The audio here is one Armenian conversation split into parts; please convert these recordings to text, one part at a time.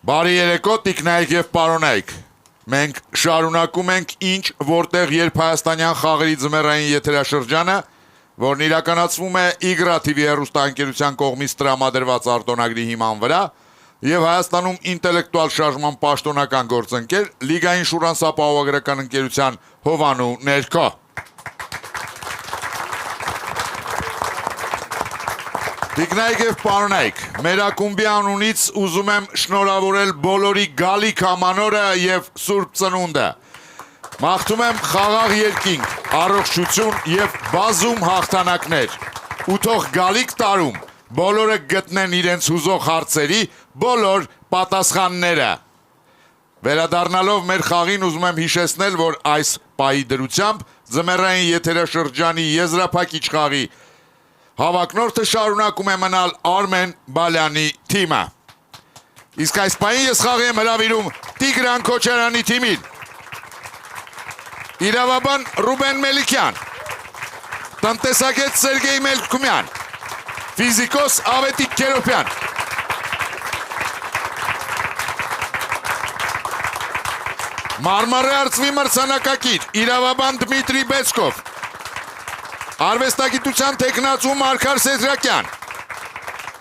Բարի երեկո, տիկնայք եւ պարոնայք։ Մենք շարունակում ենք ինչ, որտեղ, երբ հայաստանյան խաղերի ձմեռային եթերաշրջանը, որն իրականացվում է Իգրա TV հեռուստաընկերության կողմից տրամադրված արտոնագրի հիման վրա, եւ Հայաստանում ինտելեկտուալ շարժման պաշտոնական գործընկեր Լիգային շուրանսապահովագրական ընկերության Հովանու ներքո։ Տիկնայք եւ պարոնայք, մեր ակումբի անունից ուզում եմ շնորհավորել բոլորի գալիք ամանորը եւ Սուրբ Ծնունդը։ Մաղթում եմ խաղաղ երկինք, առողջություն եւ բազում հաղթանակներ։ Ու թող գալիք տարում բոլորը գտնեն իրենց հուզող հարցերի բոլոր պատասխանները։ Վերադառնալով մեր խաղին ուզում եմ հիշեցնել, որ այս պահի դրությամբ ձմեռային եթերաշրջանի եզրափակիչ խաղի հավակնորդը շարունակում է մնալ Արմեն Բալյանի թիմը։ Իսկ այս պահին ես խաղի եմ հրավիրում Տիգրան Քոչարյանի թիմին։ Իրավաբան Ռուբեն Մելիքյան, տնտեսագետ Սերգեյ Մելքումյան, ֆիզիկոս Ավետիք Քերոպյան, Մարմարե արծվի մրցանակակիր իրավաբան Դմիտրի Բեցկով, արվեստագիտության թեկնածու Մարգար Սեդրակյան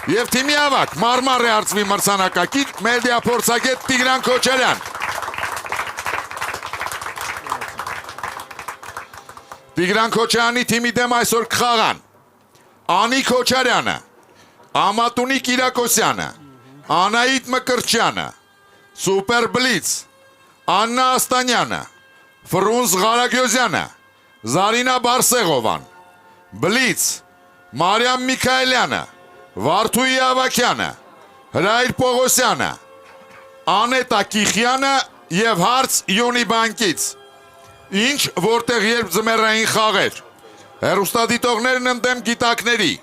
եւ թիմի ավակ Մարմարե արծվի մրցանակակիր մեդիափորձագետ Տիգրան Քոչարյան։ Տիգրան Քոչարյանի թիմի դեմ այսօր կխաղան Անի Քոչարյանը, Ամատունի Կիրակոսյանը, Անահիտ Մկրտչյանը, Սուպեր Բլից, Աննա Աստանյանը, Ֆրունզ Ղարագյոզյանը, Զարինա Բարսեղովան, Բլից, Մարիամ Միքայելյանը, Վարդուհի Ավակյանը, Հրայր Պողոսյանը, Անետա Կիխյանը եւ հարց Յոնի բանկից։ Ինչ, որտեղ երբ ձմեռային խաղեր։ Հեռուստադիտողներն ընդդեմ գիտակների։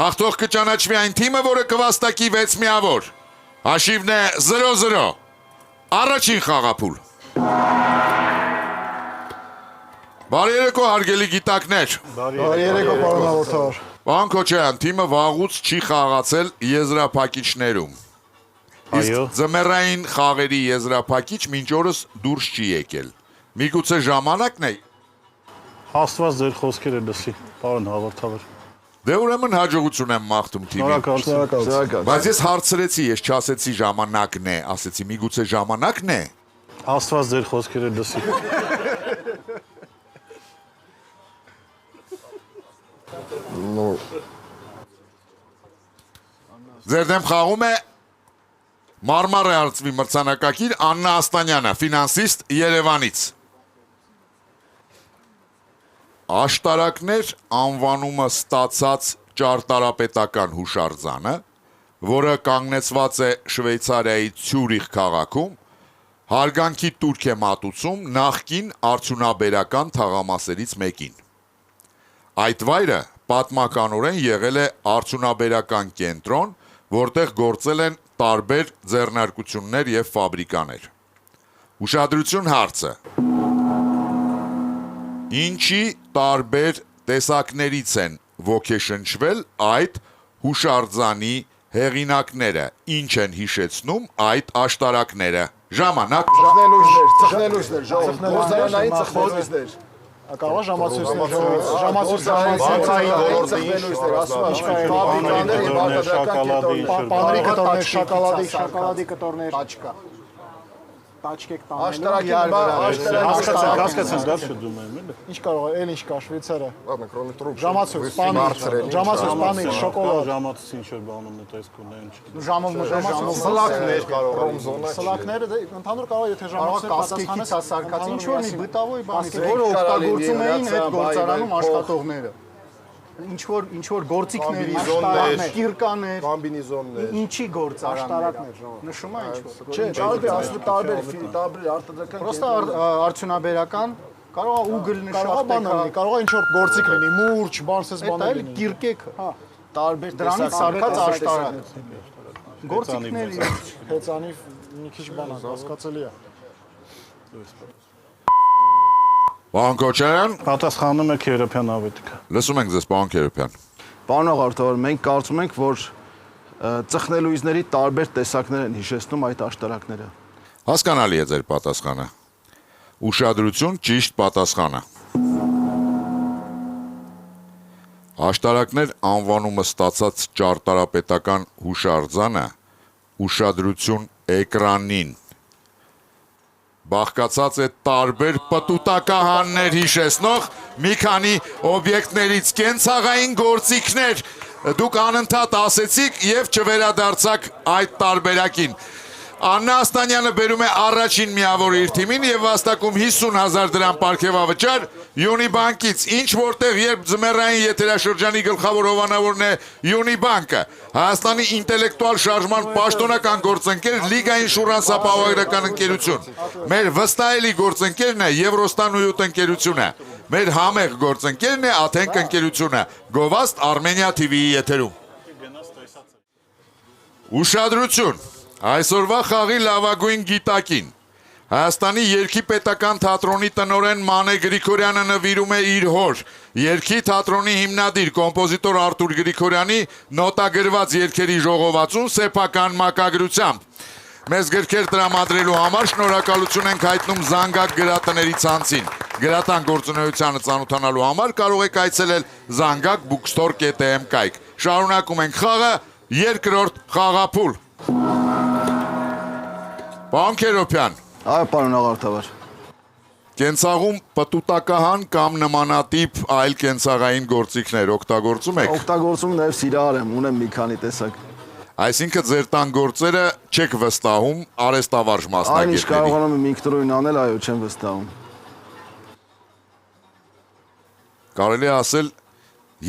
Հաղթող կճանաչվի այն թիմը, որը կվաստակի 6 միավոր։ Հաշիվն է 0-0։ Առաջին խաղափուլ։ Բարի երեկո, հարգելի գիտակներ։ Բարի երեկո, պարոն հաղորդավար։ Պարոն Քոչարյան, թիմը վաղուց չի խաղացել եզրափակիչներում։ Իսկ ձմեռային խաղերի եզրափակիչ մինչ օրս դուրս չի եկել։ Միգուցե ժամանակն է։ Աստված ձեր խոսքերը լսի, պարոն հաղորդավար։ Դե ուրեմն հաջողություն եմ մաղթում թիմին։ Շնորհակալ։ Բայց ես հարցրեցի, ես չասեցի ժամանակն է, ասեցի միգուցե ժամանակն է։ Աստված ձեր խոսքերը լսի։ Ձեր դեմ խաղում է Մարմարե արծվի մրցանակակիր Աննա Աստանյանը, ֆինանսիստ Երևանից։ Աշտարակներ անվանումը ստացած ճարտարապետական հուշարձանը, որը կանգնեցված է Շվեյցարիայի Ցյուրիխ քաղաքում, հարգանքի տուրք է մատուցում նախկին արդյունաբերական թաղամասերից մեկին։ Այդ վայրը պատմականորեն եղել է արդյունաբերական կենտրոն, որտեղ գործել են տարբեր ձեռնարկություններ եւ ֆաբրիկաներ։ Ուշադրություն հարցը։ Ինչի տարբեր տեսակներից են ոգեշնչվել այդ հուշարձանի հեղինակները, ինչ են հիշեցնում այդ աշտարակները։ Ժամանակ։ Ծխնելույսներ, գործարանային ծխնելույսներ։ Կարող է ժամացույցներ, ֆաբրիկաներ եւ արտադրական շոկոլադի կտորներ, տաչկեք տանելու, հասկացած դա չդում եմ, էլի։ Ինչ կարող է, էլ ինչ կա Շվեյցարիա։ Ժամացույց, պանիր, շոկոլադ, ժամացույց ինչ որ բանում է տեսք ունեն։ սլակներ կարող են Սլակները ընդհանուր կարող է եթե ժամացույցը կասկեքից հասարկած ինչ որ մի բытовой բան, որը օգտագործում էին այդ գործարանում աշխատողները։ Ինչ որ գործիքների, կիրկաներ, կոմբինեզոններ, ինչի գործարաններ, նշում է ինչ որ։ չէ, տարբեր արտադրական Պրոստը արդյունաբերական կարող է ուգլ նշանակի, կարող է ինչ որ գործիք լինի, մուրճ, բանսես բաներ լինի։ Կիրկեքը, հա, տարբեր դրանից սարքած աշտարակ։ Գործիքների, հեծանի մի քիչ բան հասկացելի է։ Պարոն Քոչարյան, Պատասխանում եք Քերոպյան Ավետիքը։ լսում ենք ձեզ, պարոն Քերոպյան։ Պարոն հաղորդավար, մենք կարծում ենք, որ ծխնելույզների տարբեր տեսակներ են հիշեցնում այդ աշտարակները։ Հասկանալի է ձեր պատասխանը։ Ուշադրություն, ճիշտ պատասխանը։ Աշտարակներ անվանումը ստացած ճարտարապետական հուշարձանը ուշադրություն էկրանին բաղկացած է տարբեր պտուտակահաններ հիշեցնող մի քանի օբյեկտներից կենցաղային գործիքներ դուք անընդհատ ասեցիք եւ չվերադարձաք այդ տարբերակին։ Աննա Աստանյանը բերում է առաջին միավորը իր թիմին եւ վաստակում 50,000 դրամ պարգևավճար Յունիբանկից, ինչ որտեղ երբ ձմեռային եթերաշրջանի գլխավոր հովանավորն է Յունիբանկը, Հայաստանի ինտելեկտուալ շարժման պաշտոնական գործընկեր Լիգային շուրանս ապահովագրական ընկերություն։ Մեր վստահելի գործընկերն է Եվրոստան ընկերությունը։ Մեր համեղ գործընկերն է Աթենք ընկերությունը։ Գովաստ Armenia TV-ի եթերում։ Ուշադրություն։ Այսօրվա խաղի լավագույն գիտակին Հայաստանի երգի պետական թատրոնի տնօրեն Մանե Գրիգորյանը նվիրում է իր հոր երգի թատրոնի հիմնադիր կոմպոզիտոր Արտուր Գրիգորյանի նոտագրված երգերի ժողովածուն սեփական մակագրությամբ։ Մեզ գրքեր տրամադրելու համար շնորհակալություն ենք հայտնում Զանգակ գրատների ցանցին։ Գրատան գործունեությանը ծանոթանալու համար կարող եք այցելել zangakbookstore.am կայք։ Շարունակում ենք խաղը, երկրորդ խաղափուլ։ Պարոն Քերոբյան։ Այո, պարոն աղարթավար։ Կենցաղում պտուտակահան կամ նմանատիպ այլ կենցաղային գործիքներ օգտագործում եք։ Օգտագործում նաև սիրահար եմ, ունեմ մի քանի տեսակ։ Այսինքն ձեր տան գործերը չեք վստահում արհեստավարժ Այն ինչ մասնագետների։ կարողանում եմ ինքնուրույն անել, այո, չեմ վստահում։ Կարելի է ասել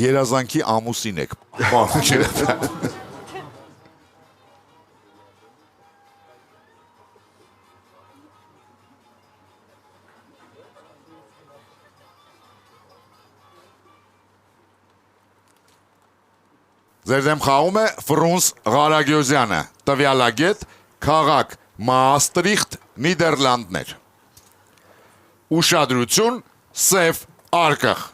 երազանքի ամուսին եք։ Պարոն Քերոբյան։ Ձեր դեմ խաղում է Ֆրունս Ղարագյոզյանը, տվյալագետ, քաղաք Մաստրիխտ, Նիդերլանդներ։ Ուշադրություն, սև արկղ։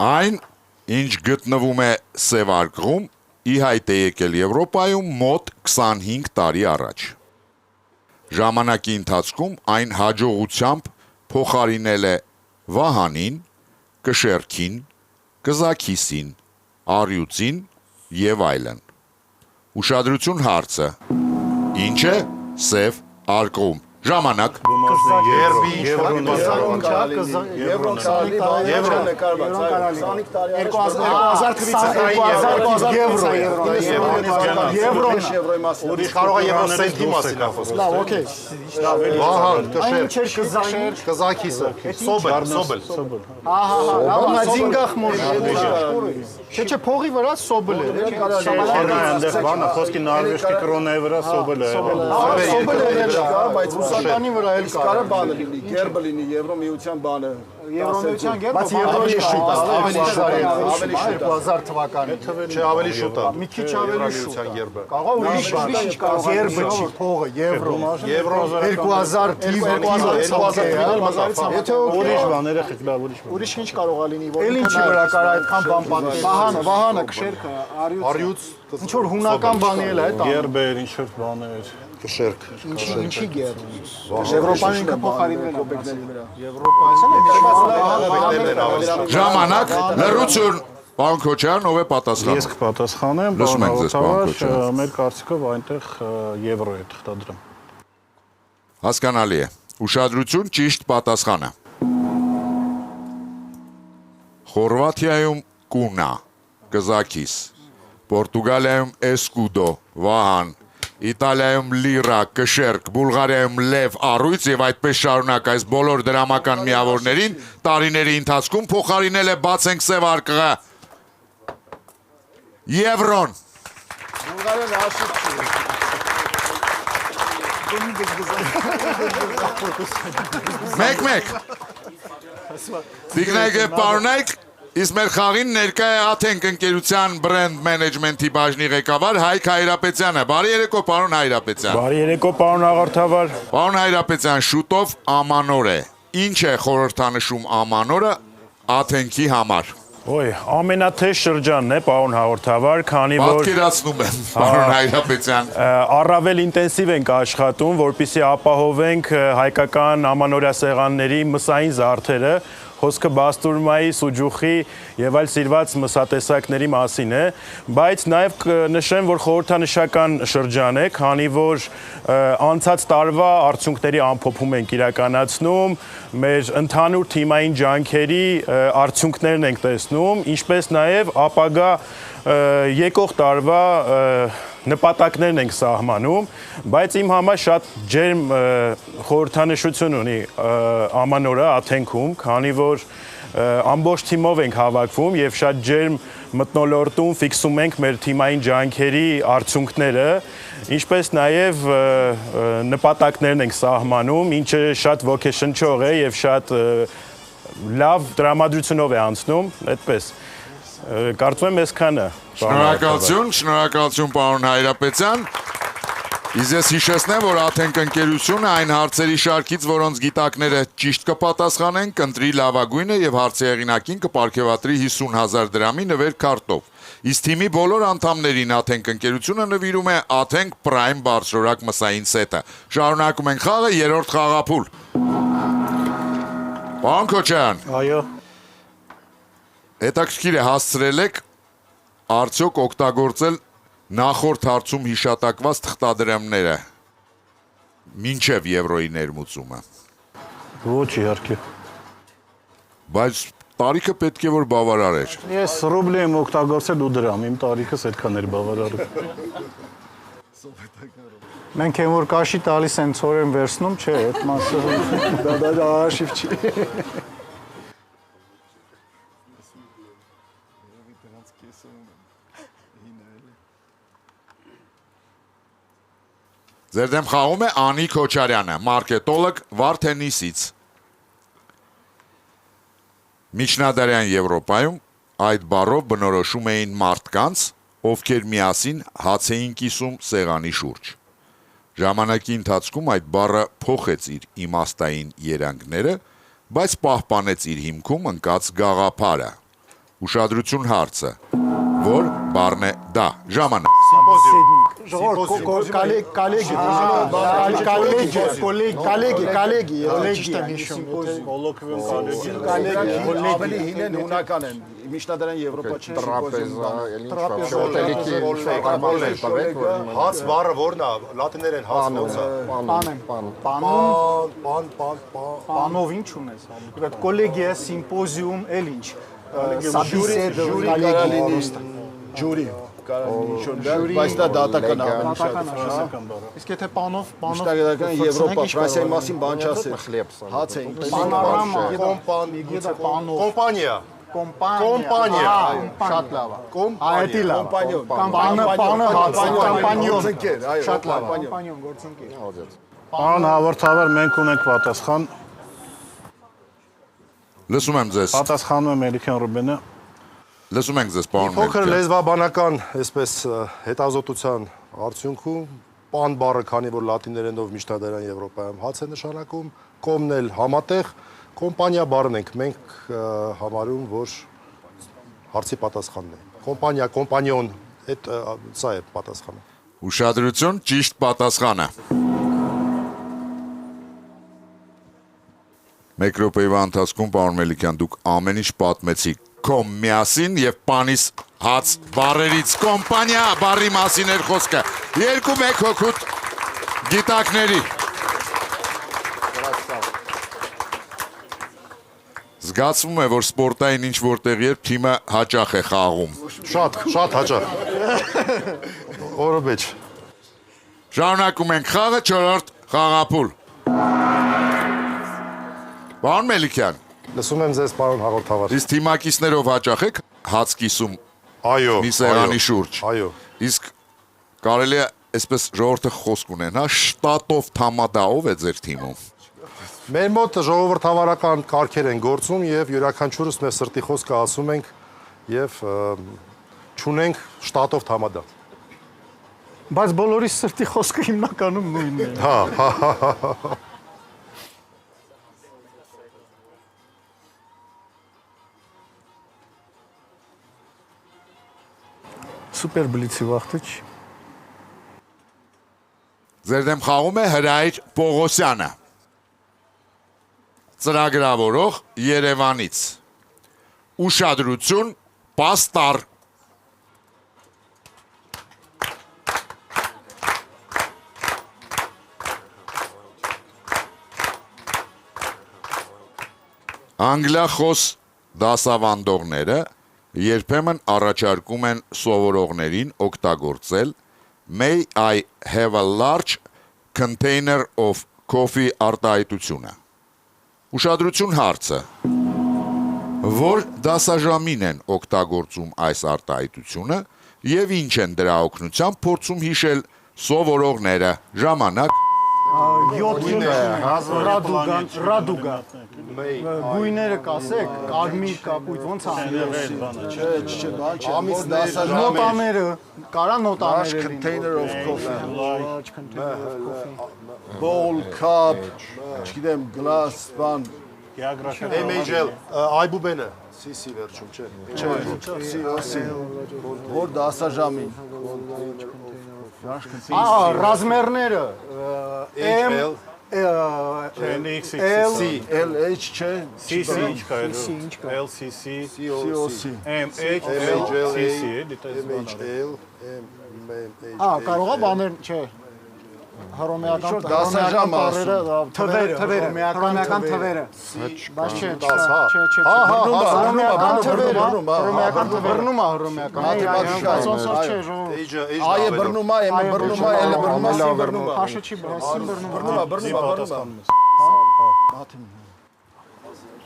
Այն, ինչ գտնվում է սև արկղում, ի հայտ է եկել Եվրոպայում մոտ 25 տարի առաջ։ Ժամանակի ընթացքում այն հաջողությամբ փոխարինել է վահանին, կշերքին, կզաքիսին, առյուծին եւ այլն։ Ուշադրություն հարցը։ Ինչ է սև արկղում։ Ժամանակ։ Ուրիշ կարող է եվրոսենտի մասին խոսել։ Լավ, օքեյ։ Վահան, Չէր կզային։ կզակիսը, սոբել։ Ահա, զինգախ մոժ։ Չէ, փողի վրա սոբել է։ Այնտեղ բանը խոսքի նորվեժի կրոնայի վրա սոբել է։ Սոբել է, բայց Ռուսաստանի վրա էլ Կարը բանը լինի, գերբը լինի, Եվրոմիության բանը։ Եվրոմիության գերբը, բայց Եվրոմի շուտ, ավելի շուտ, 2000 թվականին։ Չէ, ավելի շուտ է։ Մի քիչ ավելի շուտ։ Գերբը։ Կարող ուրիշ ինչ կարող գերբը չի, փողը, եվրո։ 2000 թիվ, 2000 Եթե ուրիշ բան, երեխեք, լավ, ուրիշ բան։ ուրիշ ինչ կարող է լինի, որ ինչի վրա կարա այդքան բան պատմել։ Վահանը, կշերքը, Առյուծ, ինչ որ հունական բանի էլ է, դա։ գերբեր, ինչ որ բաներ, կշերք։ Ինչի գերբ։ Եվրոպան ինքը փոխարինել է կոպեկների վրա։ Ժամանակ, լռություն։ Պարոն Քոչարյան, ով է պատասխանում։ Ես կպատասխանեմ, Լսում ենք ձեզ, պարոն բանավարար, Քոչարյան։ մեր կարծիքով այնտեղ եվրո է թղթադրում։ Հասկանալի է։ Ուշադրություն, ճիշտ պատասխանը։ Խորվաթիայում կունա, կզակիս, Պորտուգալիայում էսկուդո, վահան, Իտալիայում լիրա, կշերք, Բուլղարիայում լև, առույց եւ այդպես շարունակ այս բոլոր դրամական միավորներին տարիների ընթացքում փոխարինել է բացենք սև արկղը Եվրոն։ Մեկ։ Տիկնայք եւ պարոնայք, իսկ մեր խաղին ներկա է Աթենք ընկերության բրենդ մենեջմենթի բաժնի ղեկավար Հայկ Հայրապետյանը։ Բարի երեկո, պարոն Հայրապետյան։ Բարի երեկո, պարոն Աղարթավար։ Պարոն Հայրապետյան, շուտով ամանոր է։ Ինչ է խորհրդանշում ամանորը Աթենքի համար։ Ոյ, ամենաթեժ շրջանն է, պարոն հաղորդավար, քանի որ Պատկերացնում եմ, պարոն Հայրապետյան։ առավել ինտենսիվ ենք աշխատում, որպեսզի ապահովենք հայկական ամանորյա սեղանների մսային զարդերը, խոսքը բաստուրմայի, սուջուխի եւ այլ սիրված մսատեսակների մասին է, բայց նաեւ կնշեմ, որ խորհրդանշական շրջան է, քանի որ անցած տարվա արդյունքների ամփոփում ենք իրականացնում, մեր ընդհանուր թիմային ջանքերի արդյունքներն ենք տեսնում, ինչպես նաեւ ապագա եկող տարվա նպատակներն ենք սահմանում, բայց իմ համար շատ ջերմ խորհրդանշություն ունի ամանորը Աթենքում, քանի որ ամբողջ թիմով ենք հավաքվում եւ շատ ջերմ մթնոլորտում ֆիքսում ենք մեր թիմային ջանքերի արդյունքները, ինչպես նաեւ նպատակներն ենք սահմանում, ինչը շատ ոգեշնչող է եւ շատ լավ տրամադրությունով է անցնում, այդպես Կարծում եմ այսքանը։ Շնորհակալություն պարոն Հայրապետյան։ Իսկ ես հիշեցնեմ, որ Աթենք ընկերությունը այն հարցերի շարքից, որոնց գիտակները ճիշտ կպատասխանեն, կընտրի լավագույնը եւ հարցի հեղինակին կպարգեւատրի 50,000 դրամի նվեր քարտով։ Իսկ թիմի բոլոր անդամներին Աթենք ընկերությունը նվիրում է Աթենք Prime բարձրորակ մսային սետը։ Շարունակում ենք խաղը, երրորդ խաղափուլ։ Պարոն Քոչարյան։ Այո։ Հետաքրքիր է հասցրել եք արդյոք օգտագործել նախորդ հարցում հիշատակված թղթադրամները մինչև եվրոյի ներմուծումը։ Ոչ իհարկե։ Բայց տարիքը պետք է որ բավարար էր։ Ես ռուբլի եմ օգտագործել ու դրամ, իմ տարիքս այդքան էր բավարարը։ Մենք են որ կաշի տալիս են ծորեն վերցնում, չէ, այդ մասը դա աշիվ չի։ Ձեր դեմ խաղում է Անի Քոչարյանը, մարկետոլոգ Վարդենիսից։ Միջնադարյան Եվրոպայում այդ բառով բնորոշում էին մարդկանց, ովքեր միասին հաց էին կիսում սեղանի շուրջ։ Ժամանակի ընթացքում այդ բառը փոխեց իր իմաստային երանգները, բայց պահպանեց իր հիմքում ընկած գաղափարը։ Ուշադրություն հարցը, որ բառն է դա, ժամանակ։ Կոլեգի, ավելի հին են հունական են, միջնադարյան Եվրոպա չի Հաց բառը որն է, լատիներեն հաց ոնց է։ Պանով ինչ ունես։ Կոլեգիա, սիմպոզիում, էլ ինչ։ Ջուրի բայց դա դատական Իսկ եթե պանով Միջնադարյան Եվրոպա, Ֆրանսիայի մասին բան չասել։ Հաց էին Կոմպանիա։ Կոմպանիա։ շատ լավ է։ Այդի լավ։ Պանը կամպանիոն։ Շատ լավ։ Կամպանիոն գործընկեր։ Պարոն հաղորդավար, մենք ունենք պատասխան։ Լսում եմ ձեզ։ Պատասխանում եմ Էլիքյան Ռուբենը։ Լսում ենք ձեզ, պարոն Փոքր Մելիքյան։ լեզվաբանական, այսպես հետազոտության արդյունքում պան բառը, քանի որ լատիներենով միջնադարյան Եվրոպայում հաց է նշանակում, կոմն էլ համատեղ, կոմպանիա բառն ենք մենք համարում, որ հարցի պատասխանն է։ Կոմպանիա, կոմպանիոն, այդ սա է պատասխանը։ Ուշադրություն, ճիշտ պատասխանը։ Մեկ րոպեվա ընթացքում, պարոն Մելիքյան, դուք ամեն ինչ պատմեցիք կոմ միասին եւ պանիս հաց բառերից կոմպանիա բառի մասին էր խոսքը։ 2-1 հոգուտ գիտակների։ Զգացվում է, որ սպորտային ինչ որտեղ երբ թիմը հաճախ է խաղում։ Շատ հաճախ։ Օրը մեջ։ Շարունակում ենք խաղը, 4-րդ խաղափուլ։ Պարոն Մելիքյան, Լսում եմ ձեզ, պարոն հաղորդավար։ իսկ թիմակիցներով հաճախ եք հաց կիսում Այո, մի սեղանի շուրջ։ Այո։ Իսկ կարելի է այսպես ժողովրդը խոսք ունենա, շտատով թամադաով է ձեր թիմում։ Մեր մոտ ժողովրդավարական կարգեր են գործում եւ յուրաքանչյուրս մեր սրտի խոսքը ասում ենք եւ չունենք շտատով թամադա։ Բայց բոլորի սրտի խոսքը հիմնականում նույնն է։ Հա։ Սուպեր բլիցի վախտը չի։ Ձեր դեմ խաղում է Հրայր Պողոսյանը, ծրագրավորող Երևանից։ Ուշադրություն, պաստառ։ Անգլիախոս դասավանդողները երբեմն առաջարկում են սովորողներին օգտագործել May I have a large container of coffee արտահայտությունը։ Ուշադրություն հարցը։ Որ դասաժամին են օգտագործում այս արտահայտությունը եւ ինչ են դրա օգնությամբ փորձում հիշել սովորողները ժամանակ 7 ռադուգան գույները կասեք կարմիր կապույտ ոնց անել նոտաները կարա նոտաները container of coffee bowl cup չգիտեմ glass բան MHL այբուբենը CC վերջում չէ որ դասաժամին ռազմերները M NXC LH չէ CC ինչ կա LCC COC MHLCC MHL կարողա բաներ չէ հռոմեական դասաժամ ասում թվերը հռոմեական թվերը բայց չէ հռոմեական բռնումա հռոմեական մաթեմատիկա այ բռնումա եմ բռնումա էլ բռնումա սի բռնումա հաշը չի բռնումա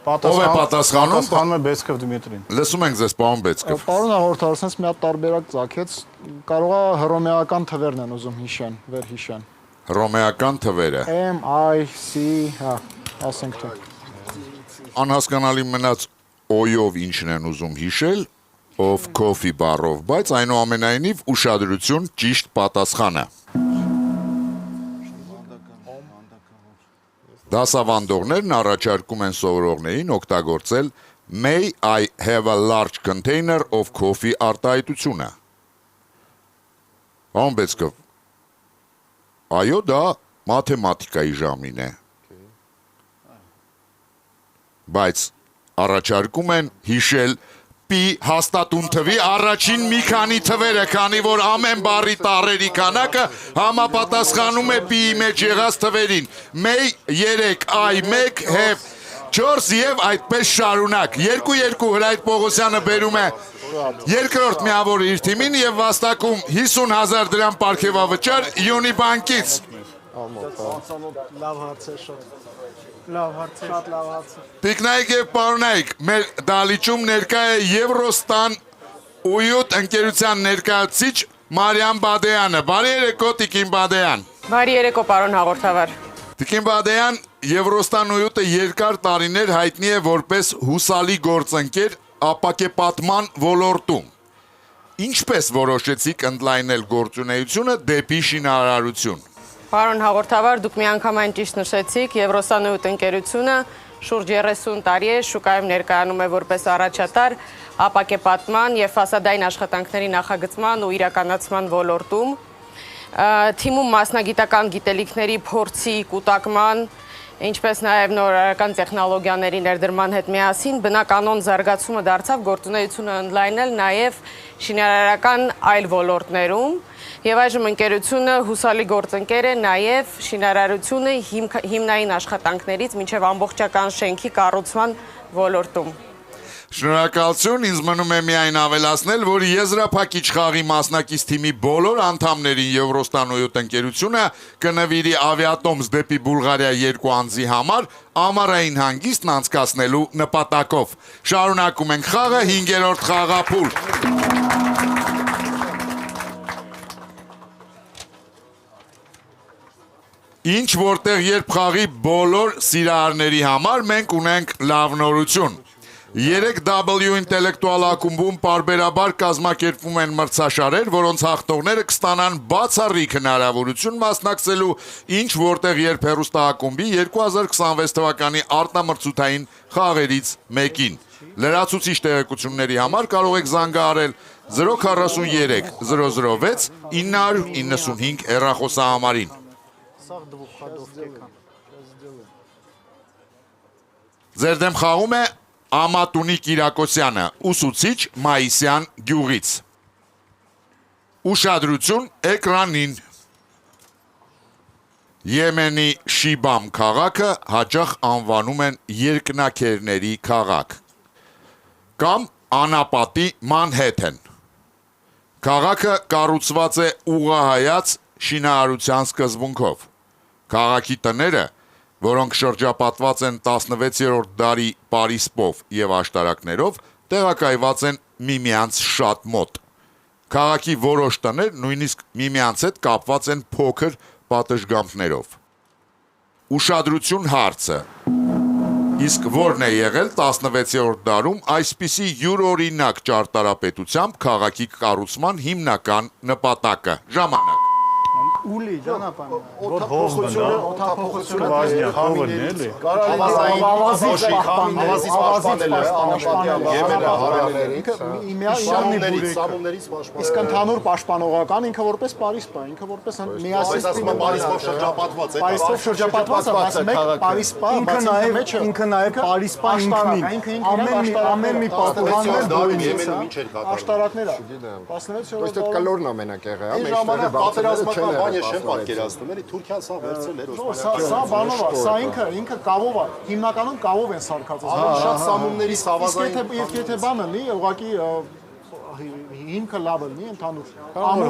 ով է պատասխանում։ պատասխանում է Բեսկով Դմիտրին։ Լսում ենք ձեզ, պարոն Բեցկով։ Պարոն հաղորդալցնես մի հատ տարբերակ ծագեց, կարողա հռոմեական թվերն են ուզում հիշեն, վեր հիշեն։ Հռոմեական թվերը։ M I C, հա, ասենք թե։ Անհասկանալի մնաց օյով ինչն են ուզում հիշել, of coffee բառով, բայց այնուամենայնիվ ուշադրություն, ճիշտ պատասխանը։ Դասավանդողներն առաջարկում են սովորողներին օգտագործել May I have a large container of coffee արտահայտությունը։ Պարոն Բեցկով, այո, դա մաթեմատիկայի ժամին է։ Բայց առաջարկում են հիշել պի հաստատուն թվի առաջին մի քանի թվերը, քանի որ ամեն բառի տառերի քանակը համապատասխանում է պիի մեջ եղած թվերին։ May 3, I 1, have 4 եւ այդպես շարունակ։ 2-2 Հրայր Պողոսյանը բերում է երկրորդ միավորը իր թիմին եւ վաստակում 50,000 դրամ պարգևավճար Յունիբանկից։ լավ հարց է շատ լավ հարց է շատ լավ հարց է Տիկնայք եւ պարոնայք, մեր դալիճում ներկա է Եվրոստան ույուտ ընկերության ներկայացուցիչ Մարիամ Բադեյանը։ Բարի երեկո, Տիկին Բադեյան։ Բարի երեկո, պարոն հաղորդավար։ Տիկին Բադեյան, Եվրոստան ույուտը երկար տարիներ հայտնի է որպես հուսալի գործընկեր ապակեպատման ոլորտում։ Ինչպես որոշեցիք ընդլայնել գործունեությունը դեպի շինարարություն։ Պարոն հաղորդավար, դուք միանգամայն ճիշտ նշեցիք, Եվրոստանույթ ընկերությունը շուրջ 30 տարի է շուկայում ներկայանում է որպես առաջատար ապակեպատման եւ ֆասադային աշխատանքների նախագծման ու իրականացման ոլորտում։ Թիմում մասնագիտական գիտելիքների փորձի, կուտակման, ինչպես նաև նորարարական տեխնոլոգիաների ներդրման հետ միասին բնականոն զարգացումը դարձավ գործունեությունը ընդլայնել նաև շինարարական այլ ոլորտներում եւ այժմ ընկերությունը հուսալի գործընկեր է նաև շինարարությունը հիմնային աշխատանքներից մինչև ամբողջական շենքի կառուցման ոլորտում։ Շնորհակալություն, ինձ մնում է միայն ավելացնել, որ եզրափակիչ խաղի մասնակից թիմի բոլոր անդամներին Եվրոստանույթ ընկերությունը կնվիրի ավիատոմս դեպի Բուլղարիա 2 անձի համար ամառային հանգիստն անցկացնելու նպատակով։ Շարունակում ենք խաղը 5-րդ խաղափուլ։ Ինչ որտեղ երբ խաղի բոլոր սիրահարների համար մենք ունենք լավ նորություն։ 3W ինտելեկտուալ ակումբում պարբերաբար կազմակերպվում են մրցաշարեր, որոնց հաղթողները կստանան բացառիկ հնարավորություն մասնակցելու ինչ որտեղ երբ հեռուստաակումբի 2026 թվականի արտամրցութային խաղերից մեկին։ Լրացուցիչ տեղեկությունների համար կարող եք զանգահարել 043 006 995 հեռախոսահամարին։ Սաղ դվուխադովկեքան։ Ձեր դեմ խաղում է Ամատունի Կիրակոսյանը, ուսուցիչ Մայիսյան գյուղից։ Ուշադրություն էկրանին։ Եմենի Շիբամ քաղաքը հաճախ անվանում են երկնաքերների քաղաք կամ անապատի Մանհեթեն։ Քաղաքը կառուցված է ուղղահայաց շինարարության սկզբունքով։ Քաղաքի տները, որոնք շրջապատված են 16-րդ դարի պարիսպով եւ աշտարակներով, տեղակայված են միմյանց շատ մոտ։ Քաղաքի որոշ տներ նույնիսկ միմյանց հետ կապված են փոքր պատշգամբներով։ Ուշադրություն հարցը։ Իսկ որն է եղել 16-րդ դարում այսպիսի յուրօրինակ ճարտարապետությամբ քաղաքի կառուցման հիմնական նպատակը։ Ժամանակ։ Ուլի ճանապարհ։ Օթափողությունը վազնյա խորն էլի։ Ավազից պաշտպանել է անապատյան Սամումներից պաշտպանել։ Իսկ ընդհանուր պաշտպանողական ինքը որպես Պարիսպ է, ինքը որպես միասին Պարիսպով շրջապատված է։ Պարիսպով շրջապատված է, բայց մեկ Պարիսպա, ինքը նաև Պարիսպա ինքնին ամեն մի պատուհաններ աշտարակներ է։ 16-րդ կլորն ամենակեղը է, Այն ժամանակ պատերազմական բան ես չեմ պատկերացնում, էլի Թուրքիան սա վերցրել էր Օսմանյան։ Սա բանով է, սա ինքը կավով է, հիմնականում կավով են սարքած։ Շատ սամումների սավազային։ Իսկ եթե բանը լի, ուղղակի հիմքը լավ լինի ընդհանուր։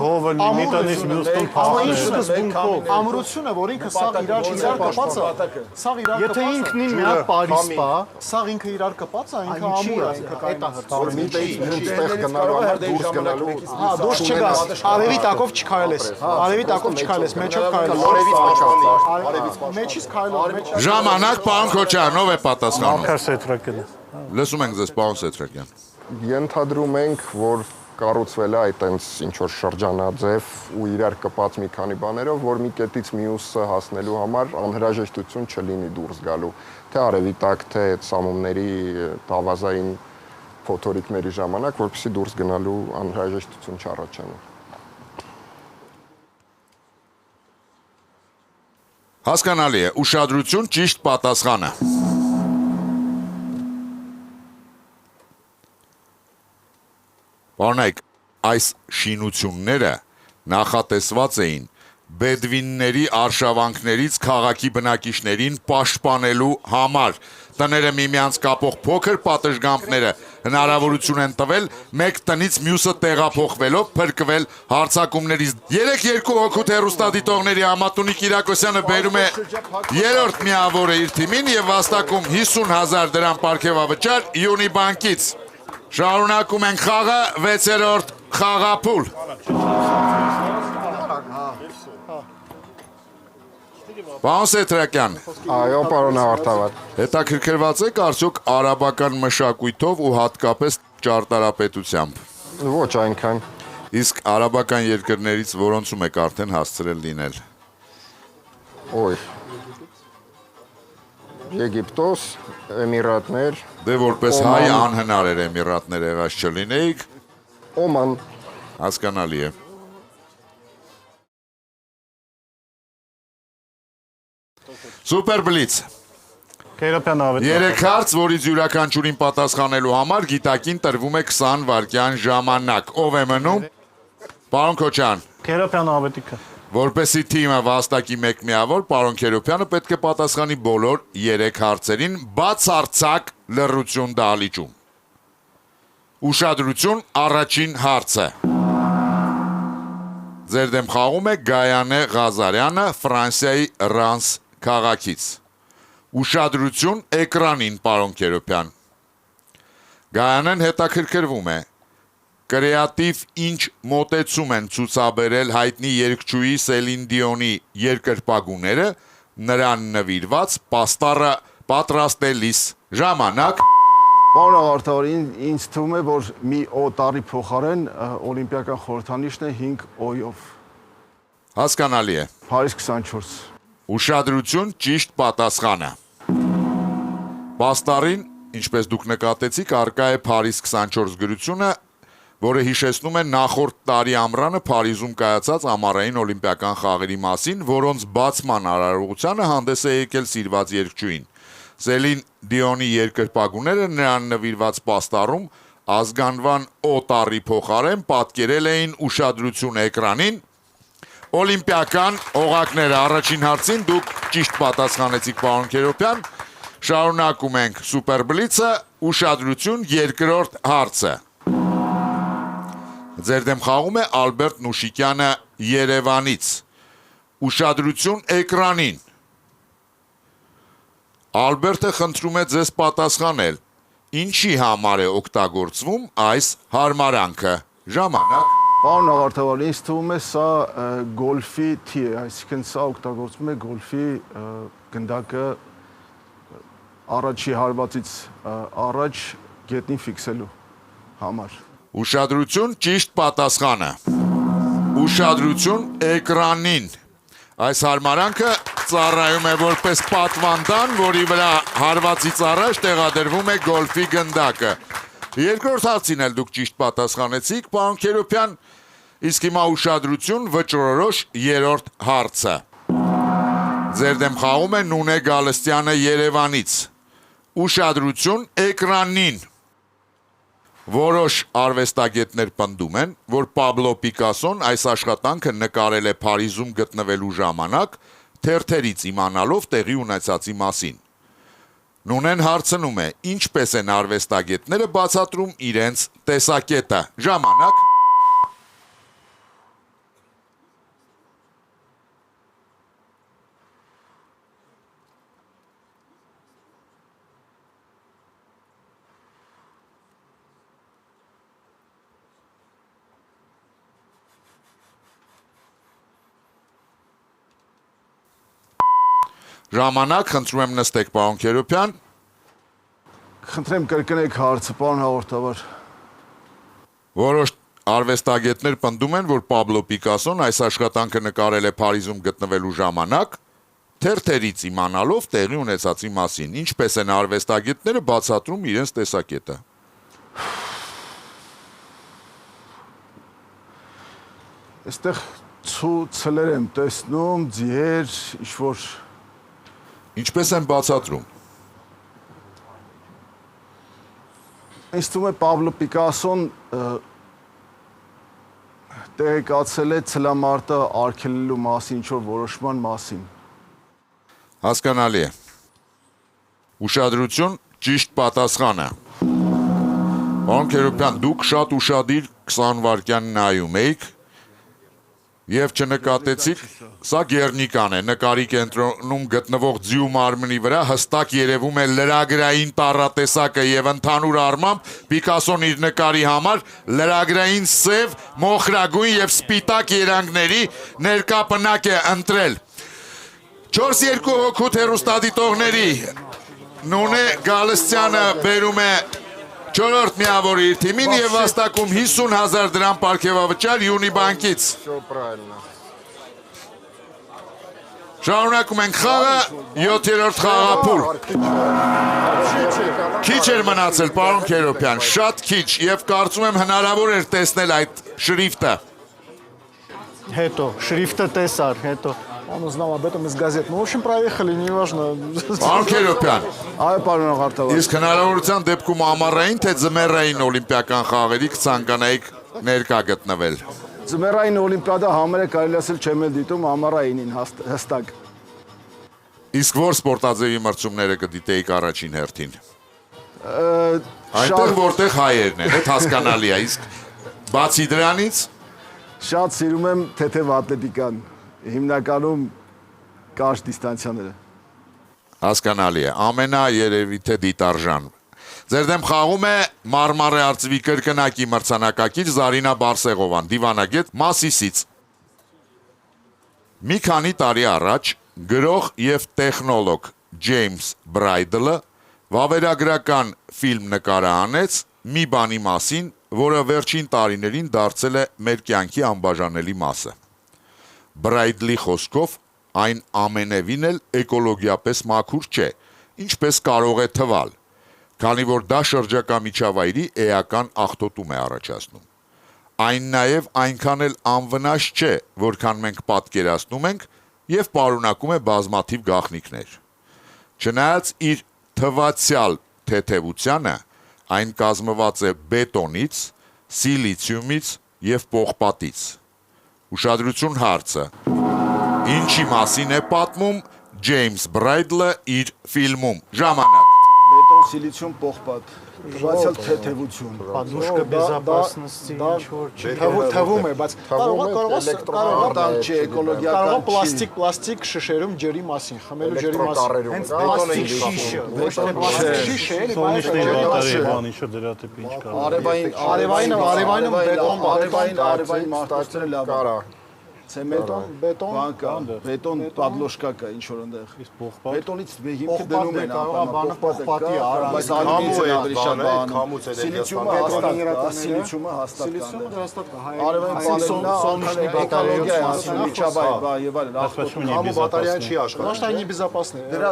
Հովը մի տնից մյուս տուն փոխել։ Ամրությունը, որ ինքը սա իրար կպած է, սա իրար Եթե ինքնին մի հատ Պարիսպա, սա ինքը իրար կպած է, ինքը ամուր է, ինքը կայտա մինչտեղ գնալու համար դուրս գնալու։ Հա, դուրս չգաս, արևի տակով չքայլես, արևի տակով չքայլես, մեջով քայլես։ Մեջից քայլող, մեջ։ Ժամանակ, պարոն Քոչարյան, ով է պատասխանում։ Մաքար Սեթրակյանը։ Լսում ենք ձեզ, պարոն Սեթրակյան։ Ենթադրում ենք, որ կառուցվել է այտենց ինչ որ շրջանաձև ու իրար կպած մի քանի բաներով, որ մի կետից մյուսը հասնելու համար անհրաժեշտություն չլինի դուրս գալու, թե արևի տակ, թե սամումների ավազային փոթորիկների ժամանակ, որպեսզի դուրս գնալու անհրաժեշտություն չառաջանա։ Հասկանալի է, ուշադրություն, ճիշտ պատասխանը։ Պարոնայք, այս շինությունները նախատեսված էին բեդվինների արշավանքներից քաղաքի բնակիչներին պաշտպանելու համար։ Տները միմյանց կապող փոքր պատշգամբները հնարավորություն են տվել մեկ տնից մյուսը տեղափոխվելով փրկվել հարձակումներից։ 3-2 հոգուտ հեռուստադիտողների Ամատունի Կիրակոսյանը բերում է երրորդ միավորը իր թիմին եւ վաստակում 50,000 դրամ պարգևավճար Յունիբանկից։ Շարունակում ենք խաղը, 6-րդ խաղափուլ։ Պարոն Սեթրակյան, Այո, պարոն Արտավատ։ հետաքրքրված եք արդյոք արաբական մշակույթով ու հատկապես ճարտարապետությամբ։ Ոչ այնքան։ Իսկ արաբական երկրներից որոնցում եք արդեն հասցրել լինել։ Օй։ Եգիպտոս, Էմիրատներ, Դե որպես հայ անհնար էր Էմիրատներ եղած չլինեիք, Օման։ հասկանալի է։ Սուպեր բլից։ Քերոպյան ավետ։ 3 հարց, որից յուրաքանչյուրին պատասխանելու համար գիտակին տրվում է 20 վայրկյան ժամանակ։ Ով է մնում։ Պարոն Քոչարյան, Քերոպյան ավետիքը։ որպեսի թիմը վաստակի մեկ միավոր, պարոն Քերոպյանը պետք է պատասխանի բոլոր 3 հարցերին բացարձակ լռություն դահլիճում։ Ուշադրություն, առաջին հարցը։ Ձեր դեմ խաղում է Գայանե Ղազարյանը Ֆրանսիայի Ռանս քաղաքից։ Ուշադրություն էկրանին, պարոն Քերոպյան։ Գայանեն հետաքրքրվում է կրեատիվ ինչ մոտեցում են ցուցաբերել հայտնի երգչուհի Սելին Դիոնի երկրպագուները նրան նվիրված պաստառը պատրաստելիս։ Ժամանակ։ Պարոն Արտավար, ինձ թվում է, որ մի օտարի փոխարեն օլիմպիական խորհրդանիշն է 5 օյով։ Հասկանալի է։ Փարիզ 24։ Ուշադրություն, ճիշտ պատասխանը։ Պաստառին, ինչպես դուք նկատեցիք, արկա է Փարիզ 24 գրությունը, որը հիշեցնում է նախորդ տարի ամռանը Փարիզում կայացած ամառային օլիմպիական խաղերի մասին, որոնց բացման արարողությանը հանդես է եկել սիրված երգչուհին։ Սելին Դիոնի երկրպագուները նրան նվիրված պաստառում ազգանվան օտարի փոխարեն պատկերել էին ուշադրություն էկրանին։ Օլիմպիական օղակները առաջին հարցին դուք ճիշտ պատասխանեցիք, պարոն Քերոբյան։ Շարունակում ենք Սուպեր Բլիցը, ուշադրություն երկրորդ հարցը։ Ձեր դեմ խաղում է Ալբերտ Նուշիկյանը Երևանից։ Ուշադրություն էկրանին։ Ալբերտը խնդրում է ձեզ պատասխանել, ինչի համար է օգտագործվում այս հարմարանքը։ Ժամանակ։ Պարոն Աղարթավար, ինձ թվում է սա գոլֆի թի է, այսինքն սա օգտագործվում է գոլֆի գնդակը առաջի հարվածից առաջ գետնին ֆիքսելու համար։ Ուշադրություն ճիշտ պատասխանը։ Ուշադրություն էկրանին։ Այս հարմարանքը ծառայում է որպես պատվանդան, որի վրա հարվածից առաջ տեղադրվում է գոլֆի գնդակը։ Երկրորդ հարցին էլ դուք ճիշտ պատասխանեցիք, պարոն Քերոբյան, իսկ հիմա ուշադրություն վճռորոշ երրորդ հարցը։ Ձեր դեմ խաղում է Նունե Գալստյանը Երևանից։ Ուշադրություն էկրանին։ Որոշ արվեստագետներ պնդում են, որ Պաբլո Պիկասոն այս աշխատանքը նկարել է Փարիզում գտնվելու ժամանակ, թերթերից իմանալով տեղի ունեցածի մասին։ Նունեն հարցնում է, ինչպես են արվեստագետները բացատրում իրենց տեսակետը։ Ժամանակ։ Ժամանակ, խնդրում եմ նստեք, պարոն Քերոբյան։ Խնդրեմ կրկնեք հարցը, պարոն հաղորդավար։ Որոշ արվեստագետներ պնդում են, որ Պաբլո Պիկասոն այս աշխատանքը նկարել է Փարիզում գտնվելու ժամանակ, թերթերից իմանալով տեղի ունեցածի մասին, ինչպես են արվեստագետները բացատրում իրենց տեսակետը։ Այստեղ ցույցեր եմ տեսնում, ձիեր, ինչ-որ Ինչպես են բացատրում։ Ինձ թվում է Պաբլո Պիկասոն տեղեկացել է ցլամարտը արգելելու մասին, ինչ-որ որոշման մասին։ Հասկանալի է։ Ուշադրություն, ճիշտ պատասխանը։ Պարոն Քերոբյան, դուք շատ ուշադիր 20 վայրկյան նայում եք եւ չնկատեցիք, սա Գերնիկան է, նկարի կենտրոնում գտնվող ձիու մարմնի վրա հստակ երևում է լրագրային տառատեսակը եւ ընդհանուր առմամբ Պիկասոն իր նկարի համար լրագրային սև, մոխրագույն եւ սպիտակ երանգների ներկա պնակ է ընտրել։ 4-2 հոգուտ հեռուստադիտողների Նունե Գալստյանը բերում է 4-րդ միավորը իր թիմին եւ վաստակում 50,000 դրամ պարգևավճար Յունիբանկից։ Շարունակում ենք խաղը, 7-րդ խաղափուլ։ Քիչ էր մնացել, պարոն Քերոբյան, շատ քիչ եւ կարծում եմ հնարավոր էր տեսնել այդ շրիֆտը։ Հետո, շրիֆտը տեսար, հետո он узнал об этом из газет. Ну, в общем, проехали, неважно. Պարոն Քերոբյան, Այո, պարոն Աղարթավար։ իսկ հնարավորության դեպքում ամառային թե ձմեռային օլիմպիական խաղերի կցանկանայիք ներկա գտնվել։ Ձմեռային օլիմպիադա համարը կարելի ասել չեմ էլ դիտում, ամառայինին հստակ։ Իսկ որ սպորտաձևի մրցումները կդիտեիք առաջին հերթին։ Այնտեղ որտեղ հայերն են, այդ հասկանալի է, իսկ բացի դրանից Շատ սիրում եմ թեթև ատլետիկան, հիմնականում կարճ դիստանցիաները։ Հասկանալի է, ամենա երևի թե դիտարժան։ Ձեր դեմ խաղում է Մարմարե արծվի կրկնակի մրցանակակիր Զարինա Բարսեղովան, դիվանագետ Մասիսից։ Մի քանի տարի առաջ գրող եւ տեխնոլոգ Ջեյմս Բրայդլը վավերագրական ֆիլմ նկարահանեց մի բանի մասին, որը վերջին տարիներին դարձել է մեր կյանքի անբաժանելի մասը։ Բրայդլի խոսքով այն ամենևին էլ էկոլոգիապես մաքուր չէ, ինչպես կարող է թվալ, քանի որ դա շրջակա միջավայրի էական աղտոտում է առաջացնում։ այն նաև այնքան էլ անվնաս չէ, որքան մենք պատկերացնում ենք եւ պարունակում է բազմաթիվ գաղտնիքներ։ Չնայած իր թվացյալ թեթևությանը, այն կազմված է բետոնից, սիլիցիումից եւ պողպատից։ Ուշադրություն հարցը. ինչի մասին է պատմում Ջեյմս Բրայդլը իր ֆիլմում։ Ժամանակ։ Բետոն, սիլիցիում, պողպատ։ Թվացյալ թեթևություն։ Подушка безопасности, թվում է, բայց Էլեկտրոմագնիտ չի, էկոլոգիական չի։ պլաստիկ շշերում ջրի մասին, խմելու ջրի մասին։ Հենց պլաստիկ շիշը, ոչ թե պլաստիկ շիշը, էլի, Բետոնի բանի շա դրա տիպի ինչ կա։ Արևայինում Արևային մարտերը լավ կարա։ Ցեմենտոն, բետոն, պատլոշկա կա ինչ որ այնտեղ։ Իսկ պողպատ։ Բետոնից հիմքը դնում են բանը պողպատի բայց Քամու է ավելի շատ բան։ քամուց է Սիլիցիումը հաստատ կա։ Արևային պանելնա էկոլոգիա է ասում միջավայր, եւ այլն։ Քամու բատարյան չի աշխատում։ Ոչ թե безопасный է։ Դրա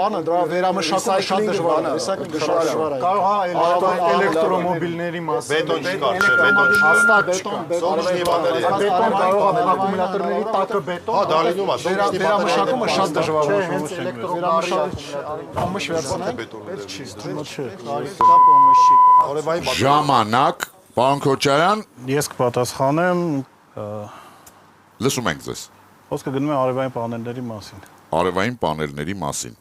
բանը դրա վերամշակումը շատ դժվար է, ռիսայքլինգը շատ դժվար է։ Կարող է էլեկտրոմոբիլների մասին։ Բետոն չկա, չէ, բետոն չկա։ Հաստատ բետոն կարող է ակումուլյատորների տակը բետոն։ Հա, դա լինում է, վերամշակումը շատ դժվար է։ Հենց վերամշակումը շվերցնենք։ Ժամանակ, պարոն Քոչարյան, Ես կպատասխանեմ, լսում ենք ձեզ։ խոսքը գնում է արևային պանելների մասին։ Արևային պանելների մասին։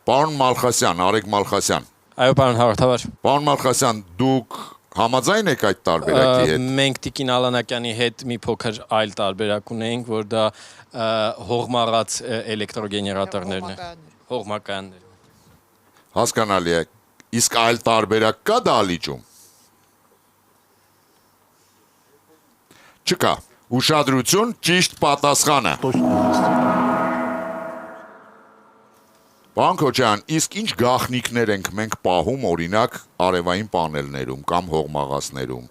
Պարոն Մալխասյան, Արեգ Մալխասյան։ Այո, պարոն հաղորդավար։ Պարոն Մալխասյան, դուք համաձայն եք այդ տարբերակի հետ։ Մենք Տիկին Ալանակյանի հետ մի փոքր այլ տարբերակ ունենք, որ դա հողմառած էլեկտրոգեներատորներն են, հողմակայաններ։ Հասկանալի է։ Իսկ այլ տարբերակ կա դահլիճում։ Չկա։ Ուշադրություն, ճիշտ պատասխանը։ Պարոն Քոչարյան, իսկ ինչ գաղտնիքներ ենք մենք պահում օրինակ արևային պանելներում կամ հողմաղացներում։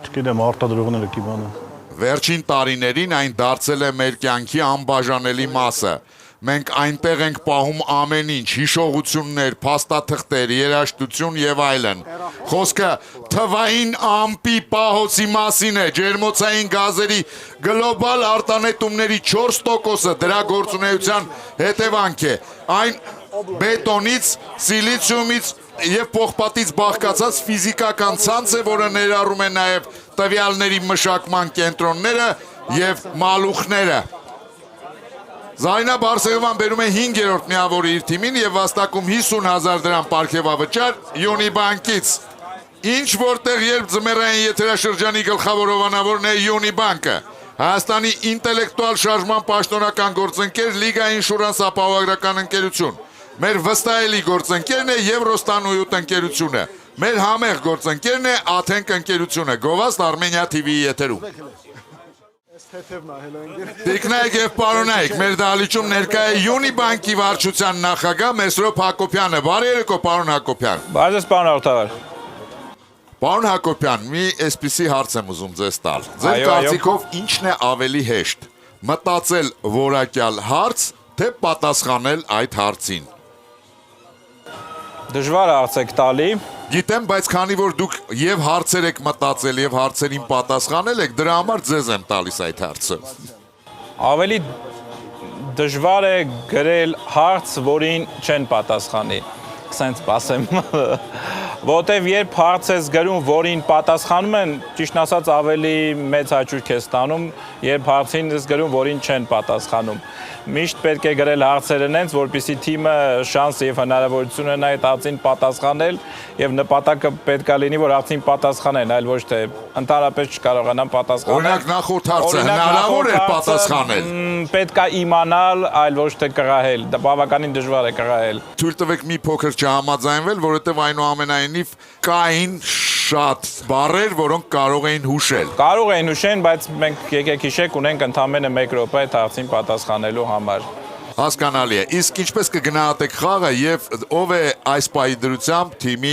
Չգիտեմ, արտադրողները կիմանան։ Վերջին տարիներին այն դարձել է մեր կյանքի անբաժանելի մասը։ Մենք այնտեղ ենք պահում ամեն ինչ, հիշողություններ, փաստաթղթեր, երաժշտություն եւ այլն։ Խոսքը թվային ամպի պահոցի մասին է, ջերմոցային գազերի գլոբալ արտանետումների 4%-ը դրա գործունեության հետևանք է։ Այն բետոնից, սիլիցիումից եւ պողպատից բաղկացած ֆիզիկական ցանց է, որը ներառում է նաեւ տվյալների մշակման կենտրոնները եւ մալուխները։ Զարինա Բարսեղովան բերում է 5-րդ միավորը իր թիմին եւ վաստակում 50,000 դրամ պարգևավճար Յունիբանկից։ Ինչ որտեղ երբ ձմեռային եթերաշրջանի գլխավոր հովանավորն է Յունիբանկը, Հայաստանի ինտելեկտուալ շարժման պաշտոնական գործընկեր Լիգա ինշուրանս ապահովագրական ընկերություն։ Մեր վստահելի գործընկերն է Եվրոստանույութ ընկերությունը։ Մեր համեղ գործընկերն է Աթենք ընկերությունը։ Գովաստ Արմենիա TV-ի եթերում։ Տիկնայք եւ պարոնայք, մեր դահլիճում ներկա է Յունիբանկի վարչության նախագահ Մեսրոպ Հակոբյանը։ Բարի երեկո, պարոն Հակոբյան։ Բարի ձեզ, պարոն հաղորդավար։ Պարոն Հակոբյան, մի այսպիսի հարց եմ ուզում ձեզ տալ։ Ձեր կարծիքով ինչն է ավելի հեշտ՝ մտածել որակյալ հարց, թե պատասխանել այդ հարցին։ Դժվար հարց եք տալի։ Գիտեմ, բայց քանի որ դուք եւ հարցեր եք մտածել եւ հարցերին պատասխանել եք, դրա համար ձեզ եմ տալիս այդ հարցը։ Ավելի դժվար է գրել հարց, որին չեն պատասխանի։ Սենց ասեմ, որտեվ երբ հարց ես գրում, որին պատասխանում են, ճիշտ ասած ավելի մեծ հաճույք է ստանում, երբ հարցին ես գրում, որին չեն պատասխանում։ Միշտ պետք է գրել հարցերը նենց, որպեսզի թիմը շանս եւ հնարավորություն ունենա այդ հարցին պատասխանել եւ նպատակը պետք է լինի, որ հարցին պատասխանեն, այլ ոչ թե ընդհանրապես չկարողանան պատասխանել։ Օրինակ նախորդ հարցը հնարավոր է պատասխանել։ Պետք է իմանալ, այլ ոչ թե կռահել։ Դա բավականին դժվար է կռահել։ Թույլ տվեք մի փոքր չհամաձայնվել, որովհետև այնուամենայնիվ կային շատ բառեր, որոնք կարող էին հուշել։ Կարող էին հուշեն, բայց մենք եկեք հիշեք ունենք ընդամենը 1 րոպե այդ հարցին պատասխանելու համար։ Հասկանալի է։ Իսկ ինչպես կգնահատեք խաղը եւ ով է այս պահի դրությամբ թիմի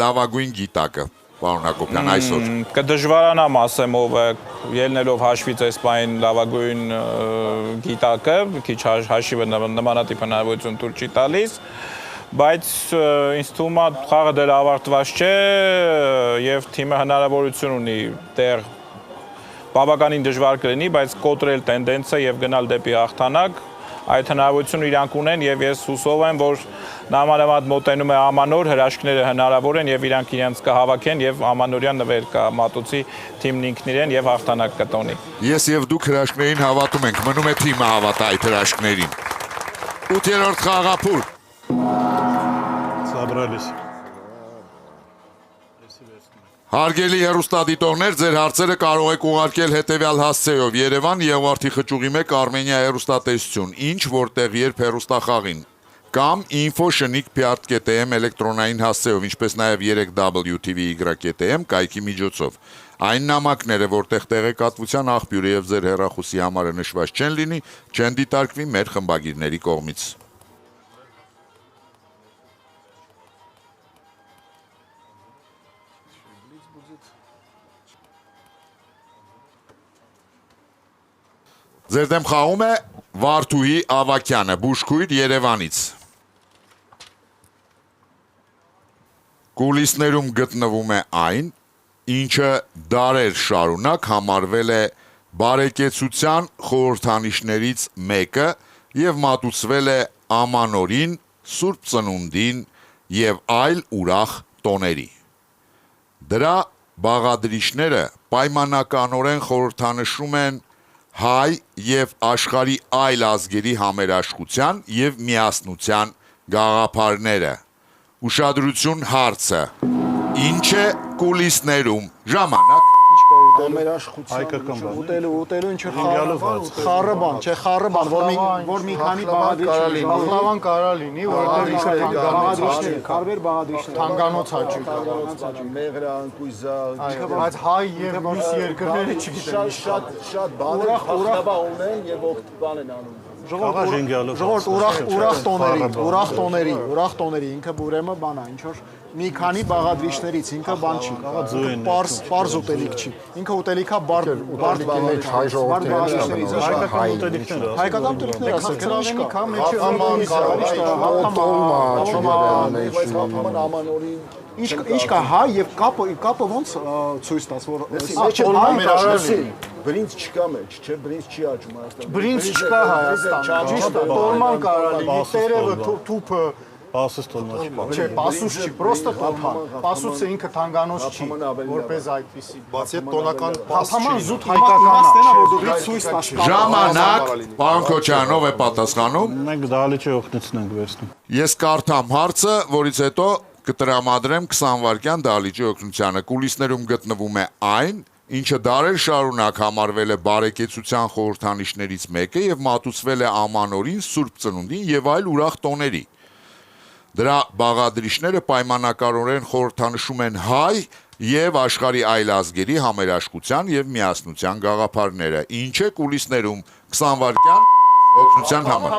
լավագույն գիտակը, պարոն Հակոբյան, այսօր։ Կդժվարանամ ասեմ ով է, ելնելով հաշվից այս պահին լավագույն գիտակը, քիչ հաշիվը նմանատիպ հնարավորություն տուր չի տալիս, բայց ինձ թվում է խաղը դեռ ավարտված չէ, եւ թիմը հնարավորություն ունի դեռ բավականին դժվար կլինի, բայց կոտրել տենդենսը եւ գնալ դեպի հաղթանակ, այդ հնարավորությունը իրանք ունեն եւ ես հուսով եմ, որ նամանավանդ մոտենում է ամանոր, հրաշքները հնարավոր են եւ իրանք իրենց կհավաքեն եւ ամանորյան նվեր կմատուցի թիմն ինքն իրեն եւ հաղթանակ կտոնի։ Ես եւ դուք հրաշքներին հավատում ենք, մնում է թիմը հավատա այդ հրաշքներին։ 8-րդ խաղափուլ։ Собрались. Հարգելի հեռուստադիտողներ, ձեր հարցերը կարող եք ուղարկել հետևյալ հասցեով՝ Երևան Եղվարդի խճուղի 1 Արմենիա հեռուստատեսություն, ինչ որտեղ երբ հեռուստախաղին, կամ info@shnik.am էլեկտրոնային հասցեով, ինչպես նաև 3w.tv.am կայքի միջոցով։ Այն նամակները, որտեղ տեղեկատվության աղբյուրը եւ ձեր հեռախոսի համարը նշված չեն լինի, չեն դիտարկվի մեր խմբագիրների կողմից։ Ձեր դեմ խաղում է Վարդուհի Ավակյանը, բուժքույր Երևանից։ Կուլիսներում գտնվում է այն, ինչը դարեր շարունակ համարվել է բարեկեցության խորհրդանիշներից մեկը եւ մատուցվել է ամանորին, Սուրբ Ծնունդին եւ այլ ուրախ տոների։ Դրա բաղադրիչները պայմանականորեն խորհրդանշում են հայ եւ աշխարհի այլ ազգերի համերաշխության եւ միասնության գաղափարները։ Ուշադրություն հարցը։ Ինչ է կուլիսներում ժամանակ Ուտելու ինչ խառը բան, չէ, խառը բան, որ մի քանի բաղադրիչ պահլավան կարա լինի, որովհետեւ բաղադրիչներ, քարվեր բաղադրիչներ, թանգանոց հաճույք, մեղրան, կույզա, բայց հայ եւ մյուս երկրները չգիտեն, շատ բաներ ունեն եւ բան են անում։ Ժողովուրդ ուրախ տոների ինքը ուրեմն բան է, ինչ որ մի քանի բաղադրիչներից ինքը բան չի, պարզ ուտելիք չի, ինքը ուտելիքա բարդ հայ ժողովրդներից հայկական ուտելիքներ ասել, ինչ կա հայ եւ կապը ոնց ցույց տաս, որ Բրինձ չկա մեջ, չէ, բրինձ չի աճում Հայաստանում։ Բրինձ չկա Հայաստանում, ճիշտ է, տոլման կարա լինի, տերևը, թուփը, Պասուս տոլմա չի։ չէ, պասուս չի, պրոստը տոլման։ Պասուսը ինքը թանգանոց չի, որպես այդպիսի։ Բացի այդ տոնական Հապաման զուտ հայկականն է, որ դու ցույց տաս։ Ժամանակ, պարոն Քոչարյանով է պատասխանում։ Մենք դալիճը օգնեցնենք վերցնում։ Ես կարդամ հարցը, որից հետո կտրամադրեմ 20 վայրկյան դալիճի օգնությանը։ Կուլիսներում գտնվում է այն, ինչը դարեր շարունակ համարվել է բարեկեցության խորհրդանիշներից մեկը եւ մատուցվել է ամանորին, Սուրբ Ծնունդին եւ այլ ուրախ տոների։ Դրա բաղադրիչները պայմանականորեն խորհրդանշում են հայ եւ աշխարհի այլ ազգերի համերաշխության եւ միասնության գաղափարները։ Ինչ է կուլիսներում 20 վայրկյան օգնության համար։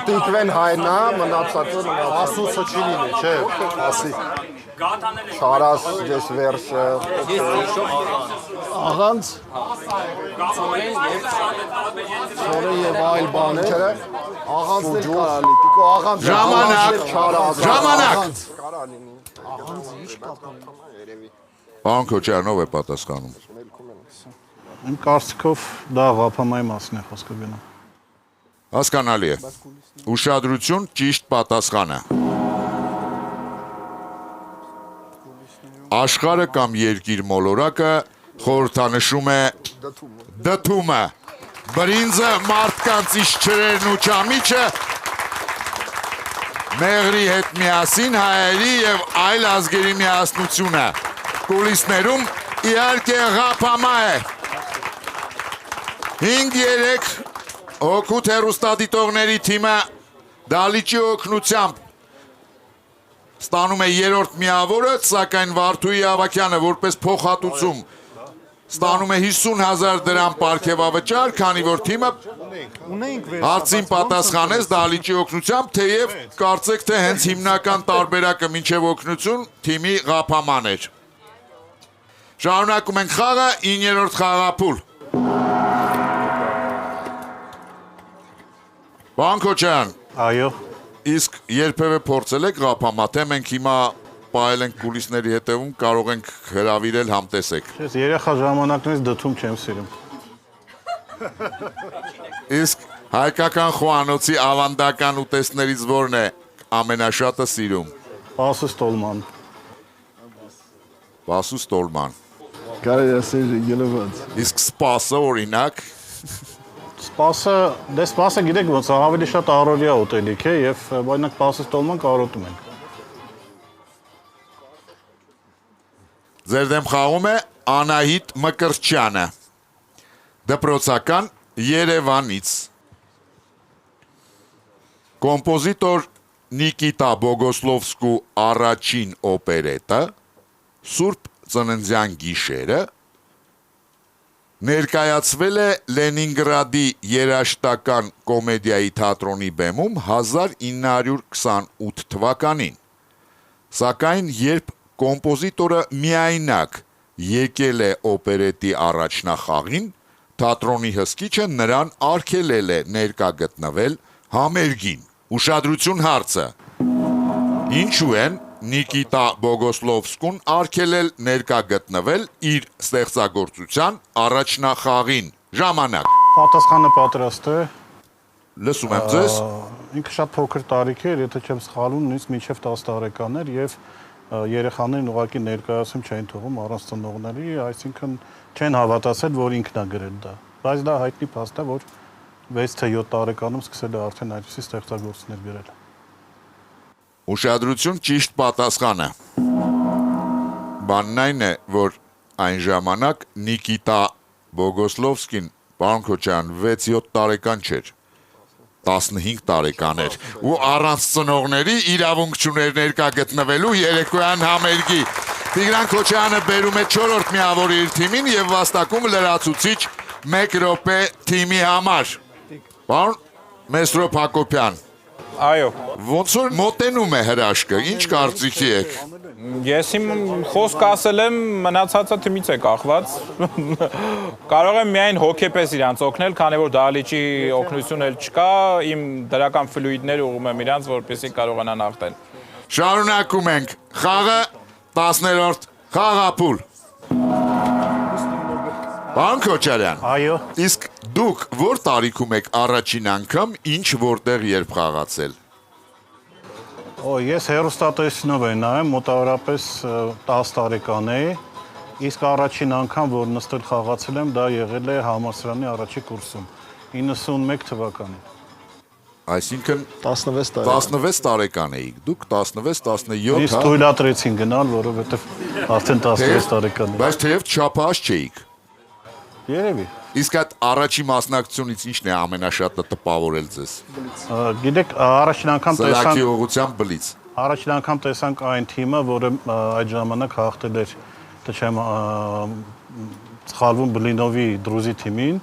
Տիկվեն հայնա, մնացածը ասուսը չի լինի, չէ, ասի։ Շարաս ես վերսը Աղանց Սորը եւ այլ բաներ Աղանցներ կարա լինի, պիկո աղանց Ժամանակ։ կարա լինի։ Աղանց ինչ կապ Երևի։ Պարոն Քոչարյանով է պատասխանում։ Իմ կարծիքով դա Ղափամայի մասն է խոսքը գնում։ Հասկանալի է։ Ուշադրություն, ճիշտ պատասխանը։ Աշխարհը կամ երկիր մոլորակը խորհրդանշում է դդումը։ Բրինձը, մարդկանց իշխերերն ու ճամիչը մեղրի հետ միասին հայերի եւ այլ ազգերի միասնությունը։ Կուլիսներում իհարկե Ղափամա է։ 5-3 հոգուտ հեռուստադիտողների թիմը դալիճի օգնությամբ ստանում է երրորդ միավորը, սակայն Վարդուհի Ավակյանը որպես փոխհատուցում ստանում է 50,000 դրամ պարգևավճար, քանի որ թիմը հարցին պատասխանեց դալիճի օգնությամբ, թեև կարծեք թե հենց հիմնական տարբերակը մինչև օգնություն թիմի Ղափաման էր։ Շարունակում ենք խաղը, 9-րդ խաղափուլ։ Պարոն Քոչարյան, Այո, իսկ երբևէ փորձել եք Ղափամա, թե մենք հիմա պահել ենք կուլիսների հետևում, կարող ենք հրավիրել համտեսեք։ Ես երեխա ժամանակներից դդում չեմ սիրում։ Իսկ հայկական խոհանոցի ավանդական ուտեստներից որն է ամենաշատը սիրում։ Պասուս տոլման։ Պասուս տոլման։ Կարելի ասել ելված։ Իսկ սպասը օրինակ Սպասը գիտեք ոնց ավելի շատ առօրյա ուտելիք է եւ օրինակ պասուս տոլման կարոտում ենք։ ձեր դեմ խաղում է Անահիտ Մկրտչյանը, դպրոցական Երևանից։ Կոմպոզիտոր Նիկիտա Բոգոսլովսկու առաջին օպերետը Սուրբ ծննդյան գիշերը ներկայացվել է Լենինգրադի երաժշտական կոմեդիայի թատրոնի բեմում 1928 թվականին։ Սակայն երբ կոմպոզիտորը միայնակ եկել է օպերետի առաջնախաղին, թատրոնի հսկիչը նրան արգելել է ներկա գտնվել համերգին։ Ուշադրություն հարցը. ինչու են Նիկիտա Բոգոսլովսկուն արգելել ներկա գտնվել իր ստեղծագործության առաջնախաղին։ Ժամանակ։ Պատասխանը պատրաստ է։ Լսում եմ ձեզ։ Ինքը շատ փոքր տարիք էր, եթե չեմ սխալվում, նույնիսկ մինչև 10 տարեկան էր եւ երեխաներին ուղղակի ներկայացում չէին թողում առանց ծնողների, այսինքն չեն հավատացել, որ ինքն է գրել դա։ Բայց դա հայտնի փաստ է, որ 6 թե 7 տարեկանում սկսել է արդեն այդպիսի ստեղծագործություններ գրել։ Ուշադրություն, ճիշտ պատասխանը։ Բանն այն է, որ այն ժամանակ Նիկիտա Բոգոսլովսկին, պարոն Քոչարյան, 6-7 տարեկան չէր, 15 տարեկան էր, ու առանց ծնողների իրավունք չուներ ներկա գտնվելու երեկոյան համերգի։ Տիգրան Քոչարյանը բերում է 4-րդ միավորը իր թիմին եւ վաստակում լրացուցիչ 1 րոպե թիմի համար։ Պարոն Մեսրոպ Հակոբյան, Այո, ոնց որ մոտենում է հրաշքը, ինչ կարծիքի եք։ ես իմ խոսք ասել եմ, մնացածը թիմից է կախված։ Կարող եմ միայն հոգեպես իրանց օգնել, քանի որ դահլիճի օգնություն էլ չկա, իմ դրական ֆլուիդներ ուղղում եմ իրանց, որպեսզի կարողանան հաղթել։ Շարունակում ենք խաղը 10-րդ խաղափուլ։ Պարոն Քոչարյան, Այո, իսկ դուք որ տարիքում եք առաջին անգամ ինչ որտեղ երբ խաղացել։ ես հեռուստատեսությունով եմ նայում, մոտավորապես 10 տարեկան էի, իսկ առաջին անգամ, որ նստել խաղացել եմ, դա եղել է համալսարանի առաջի կուրսում, 91 թվականին։ Այսինքն 16 տարեկան էիք, դուք 16-17, Իսկ թույլատրեցին գնալ, որովհետև արդեն 16 տարեկան եմ։ բայց թեև չափահաս չէիք։ Երևի։ Իսկ այդ առաջի մասնակցությունից ինչն է ամենաշատը տպավորել ձեզ։ Գիտեք, առաջին անգամ Սլաքի ուղղությամբ բլից։ Առաջին անգամ տեսանք այն թիմը, որը այդ ժամանակ հաղթել էր, թե չեմ սխալվում Բլինովի դրուզի թիմին,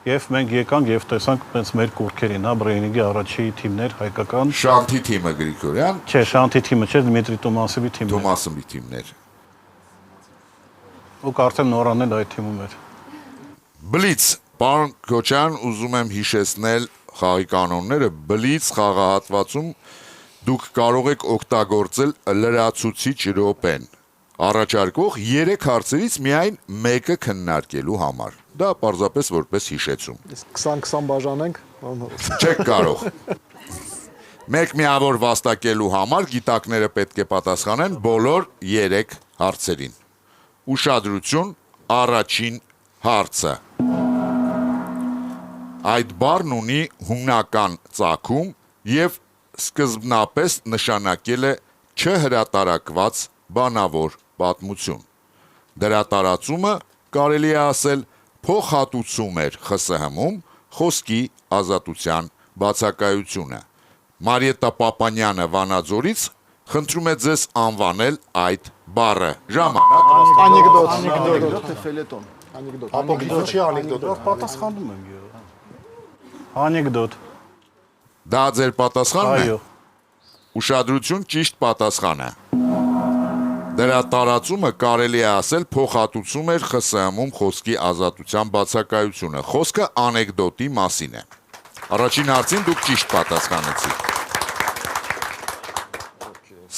եւ մենք եկանք եւ տեսանք այնց մեր կուրքերին, հա, Բրեյնինգի առաջի թիմներ, հայկական։ Շանթի թիմը Գրիգորյան։ Չէ, Շանթի թիմը չէ, Դմիտրի Տոմասովի թիմն էր։ Թոմասովի թիմներ։ Ու արդեն նորանել այդ թիմում էր։ Բլից, պարոն Քոչարյան, ուզում եմ հիշեցնել խաղի կանոնները։ Բլից խաղահատվածում դուք կարող եք օգտագործել լրացուցիչ րոպեն, առաջարկող 3 հարցերից միայն մեկը քննարկելու համար։ Դա պարզապես որպես հիշեցում։ 20-20 բաժանենք։ Չեք կարող։ Մեկ միավոր վաստակելու համար գիտակները պետք է պատասխանեն բոլոր 3 հարցերին։ Ուշադրություն, առաջին հարցը։ Այդ բառն ունի հունական ծագում եւ սկզբնապես նշանակել է չհրատարակված բանավոր պատմություն։ Դրա տարածումը կարելի է ասել փոխհատուցում էր ԽՍՀՄ-ում խոսքի ազատության բացակայությունը։ Մարիետտա Պապանյանը Վանաձորից խնդրում է ձեզ անվանել այդ բառը։ Ժամանակ։ Անեկդոտ, ֆելետոն, անեկդոտ։ Ապոկրիֆոչի անեկդոտ։ Պատասխանում եմ ես։ Անեկդոտ։ Դա ձեր պատասխանն է։ Այո։ Ուշադրություն, ճիշտ պատասխանը։ Դրա տարածումը կարելի է ասել փոխհատուցում էր ԽՍՀՄ-ում խոսքի ազատության բացակայությունը։ Խոսքը անեկդոտի մասին է։ Առաջին հարցին դուք ճիշտ պատասխանեցիք։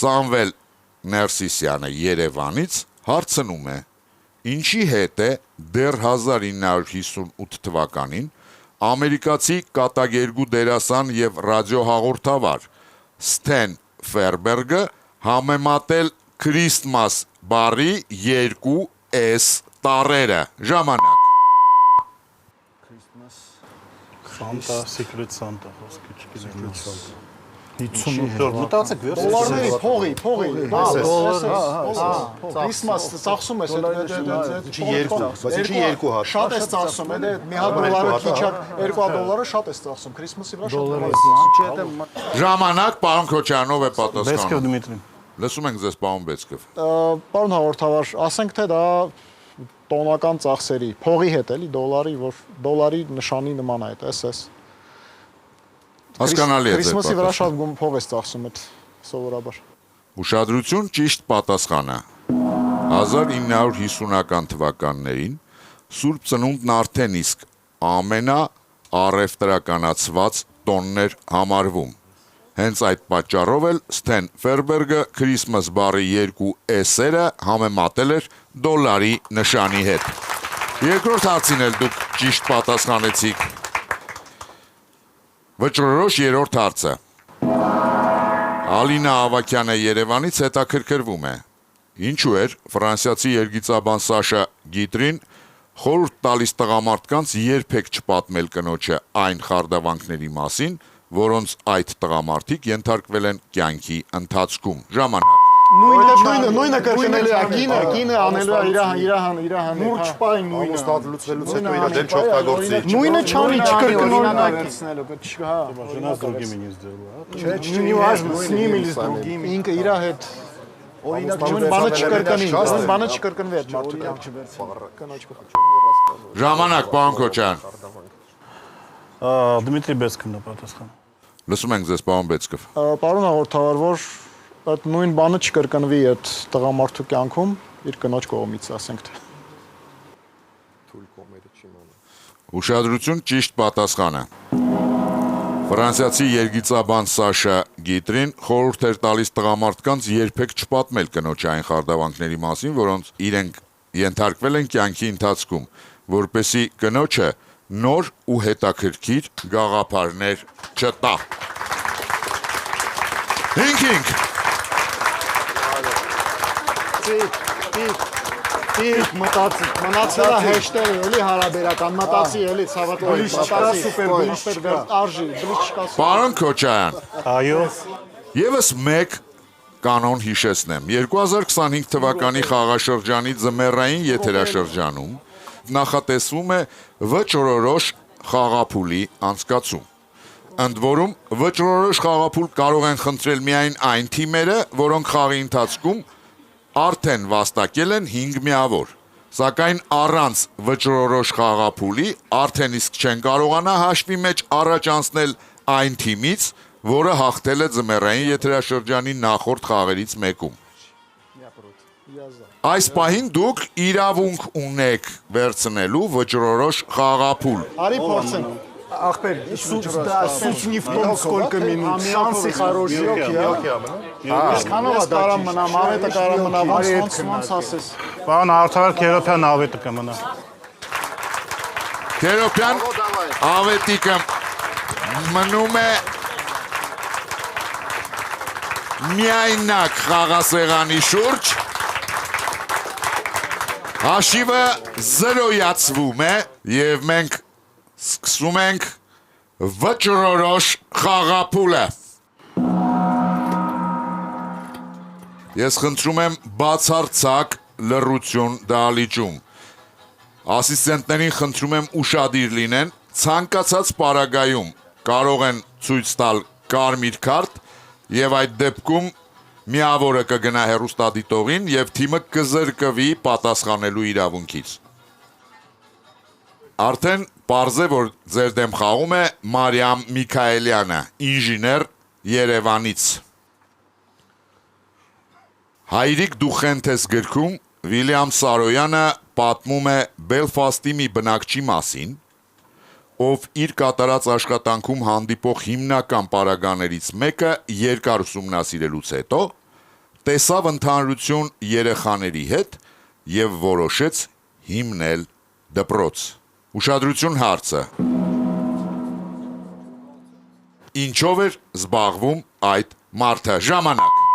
Սամվել, Ներսիսյանը Երևանից հարցնում է. ինչի հետ է դեռ 1958 թվականին ամերիկացի կատակերգու դերասան եւ ռադիոհաղորդավար Սթեն Ֆերբերգը համեմատել Christmas բառի 2 S տառերը ժամանակ Santa, Secret Santa, խոսքը չգիտեմ։ 58-ով մտածեք վերջ։ Դոլարների փողի, Christmas ծախսում ես Ինչի երկու, բայց ինչի երկու հատ։ Շատ ես ծախսում, դե մի հատ դոլարը քիչ է, 2 դոլարը շատ ես ծախսում, Christmas-ի վրա շատ է։ ժամանակ պարոն Քոչարյանով է Բեսկով պատասխանում Դմիտրին։ լսում ենք ձեզ պարոն Բեցկով Պարոն հաղորդավար, ասենք թե դա տոնական ծախսերի, փողի հետ էլի, դոլարի նշանի նման է այդ, SS։ հասկանալի է ձեր Christmas-ի վրա պատասխանը շատ փող ես ծախսում այդ սովորաբար։ Ուշադրություն ճիշտ պատասխանը 1950-ական թվականներին Սուրբ Ծնունդն արդեն իսկ ամենաառևտրականացված տոններ համարվում Հենց այդ պատճառով էլ Սթեն Ֆերբերգը Christmas բառի 2 S-երը համեմատել էր դոլարի նշանի հետ։ Երկրորդ հարցին էլ դուք ճիշտ պատասխանեցիք։ Վճռորոշ երրորդ հարցը։ Ալինա Ավակյանը Երևանից հետաքրքրվում է։ Ինչու էր ֆրանսիացի երգիծաբան Սաշա Գիտրին խորհուրդ տալիս տղամարդկանց երբեք չպատմել կնոջը այն խարդավանքների մասին, որոնց այդ տղամարդիկ ենթարկվել են կյանքի ընթացքում ժամանակ Նույնը կրկնելու է, կինը անելու է իր նուրջ պայն նույնը։ Ստացվելուց հետո իր դեմ չօգտագործի։ Նույնը չանի չկրկնորինակ Ժնաս դուրգի մինիս դերու, հա։ Չէ, важно, с ними ли с другими։ Ինքը իր հետ օրինակ բանը չկրկնվի այդ մարդու կյանքում։ Ժամանակ պարոն Քոչարյան Դմիտրի Բեսկովն է պատասխանը։ Լսում ենք ձեզ պարոն Բեցկով Պարոն հաղորդավար, որ այդ նույն բանը չկրկնվի այդ տղամարդու կյանքում իր կնոջ կողմից, ասենք թե։ Ուշադրություն ճիշտ պատասխանը Ֆրանսիացի երգիծաբան Սաշա Գիտրին խորհուրդ էր տալիս տղամարդկանց երբեք չպատմել կնոջը այն խարդավանքների մասին, որոնց իրենք ենթարկվել են կյանքի ընթացքում, որպեսզի կնոջը նոր ու հետաքրքիր գաղափարներ չտա։ 5-5 Տիկ մնացել է հեշտերը, էլի հարաբերական, մտածի էլի ցավատորի, մտածի սուպեր արժի, բլիչ չկա։ Պարոն Քոչարյան Այո, Եվս մեկ կանոն հիշեցնեմ 2025 թվականի խաղաշրջանի ձմեռային եթերաշրջանում նախատեսվում է վճռորոշ խաղափուլի անցկացում Ընդ որում վճռորոշ խաղափուլ կարող են խնդրել միայն այն թիմերը, որոնք խաղի ընթացքում արդեն վաստակել են 5 միավոր, սակայն առանց վճռորոշ խաղափուլի արդեն իսկ չեն կարողանա հաշվի մեջ առաջ անցնել այն թիմից, որը հաղթել է ձմեռային եթերաշրջանի նախորդ խաղերից մեկում։ Այս պահին դուք իրավունք ունեք վերցնելու վճռորոշ խաղափուլ։ Արի փորձենք։ Ախպեր, суть не в том, сколько минут. Шансы хорошие, Քանով է կարամ մնամ, ավետը կարամ մնամ, ոնց ասես։ պարոն Արթավար Քերոփյան ավետը կմնա։ Քերոփյան ավետիկը մնում է միայնակ խաղասեղանի շուրջ հաշիվը 0-յացվում է և մենք սկսում ենք վճռորոշ խաղափուլը Ես խնդրում եմ բացարձակ լռություն դահլիճում Ասիստենտներին խնդրում եմ ուշադիր լինեն ցանկացած պարագայում կարող են ցույց տալ կարմիր քարտ եւ այդ դեպքում միավորը կգնա հեռուստադիտողին եւ թիմը կզրկվի պատասխանելու իրավունքից Արդեն պարզ է, որ ձեր դեմ խաղում է Մարիամ Միքայելյանը, ինժեներ Երևանից։ Հայրիկ դու խենթ ես գրքում Վիլյամ Սարոյանը պատմում է Բելֆաստի մի բնակչի մասին, ով իր կատարած աշխատանքում հանդիպող հիմնական պարագաներից մեկը երկար ուսումնասիրելուց հետո տեսավ ընդհանրություն երեխաների հետ եւ որոշեց հիմնել դպրոց։ Ուշադրություն հարցը։ Ինչով էր զբաղվում այդ մարդը։ Ժամանակ։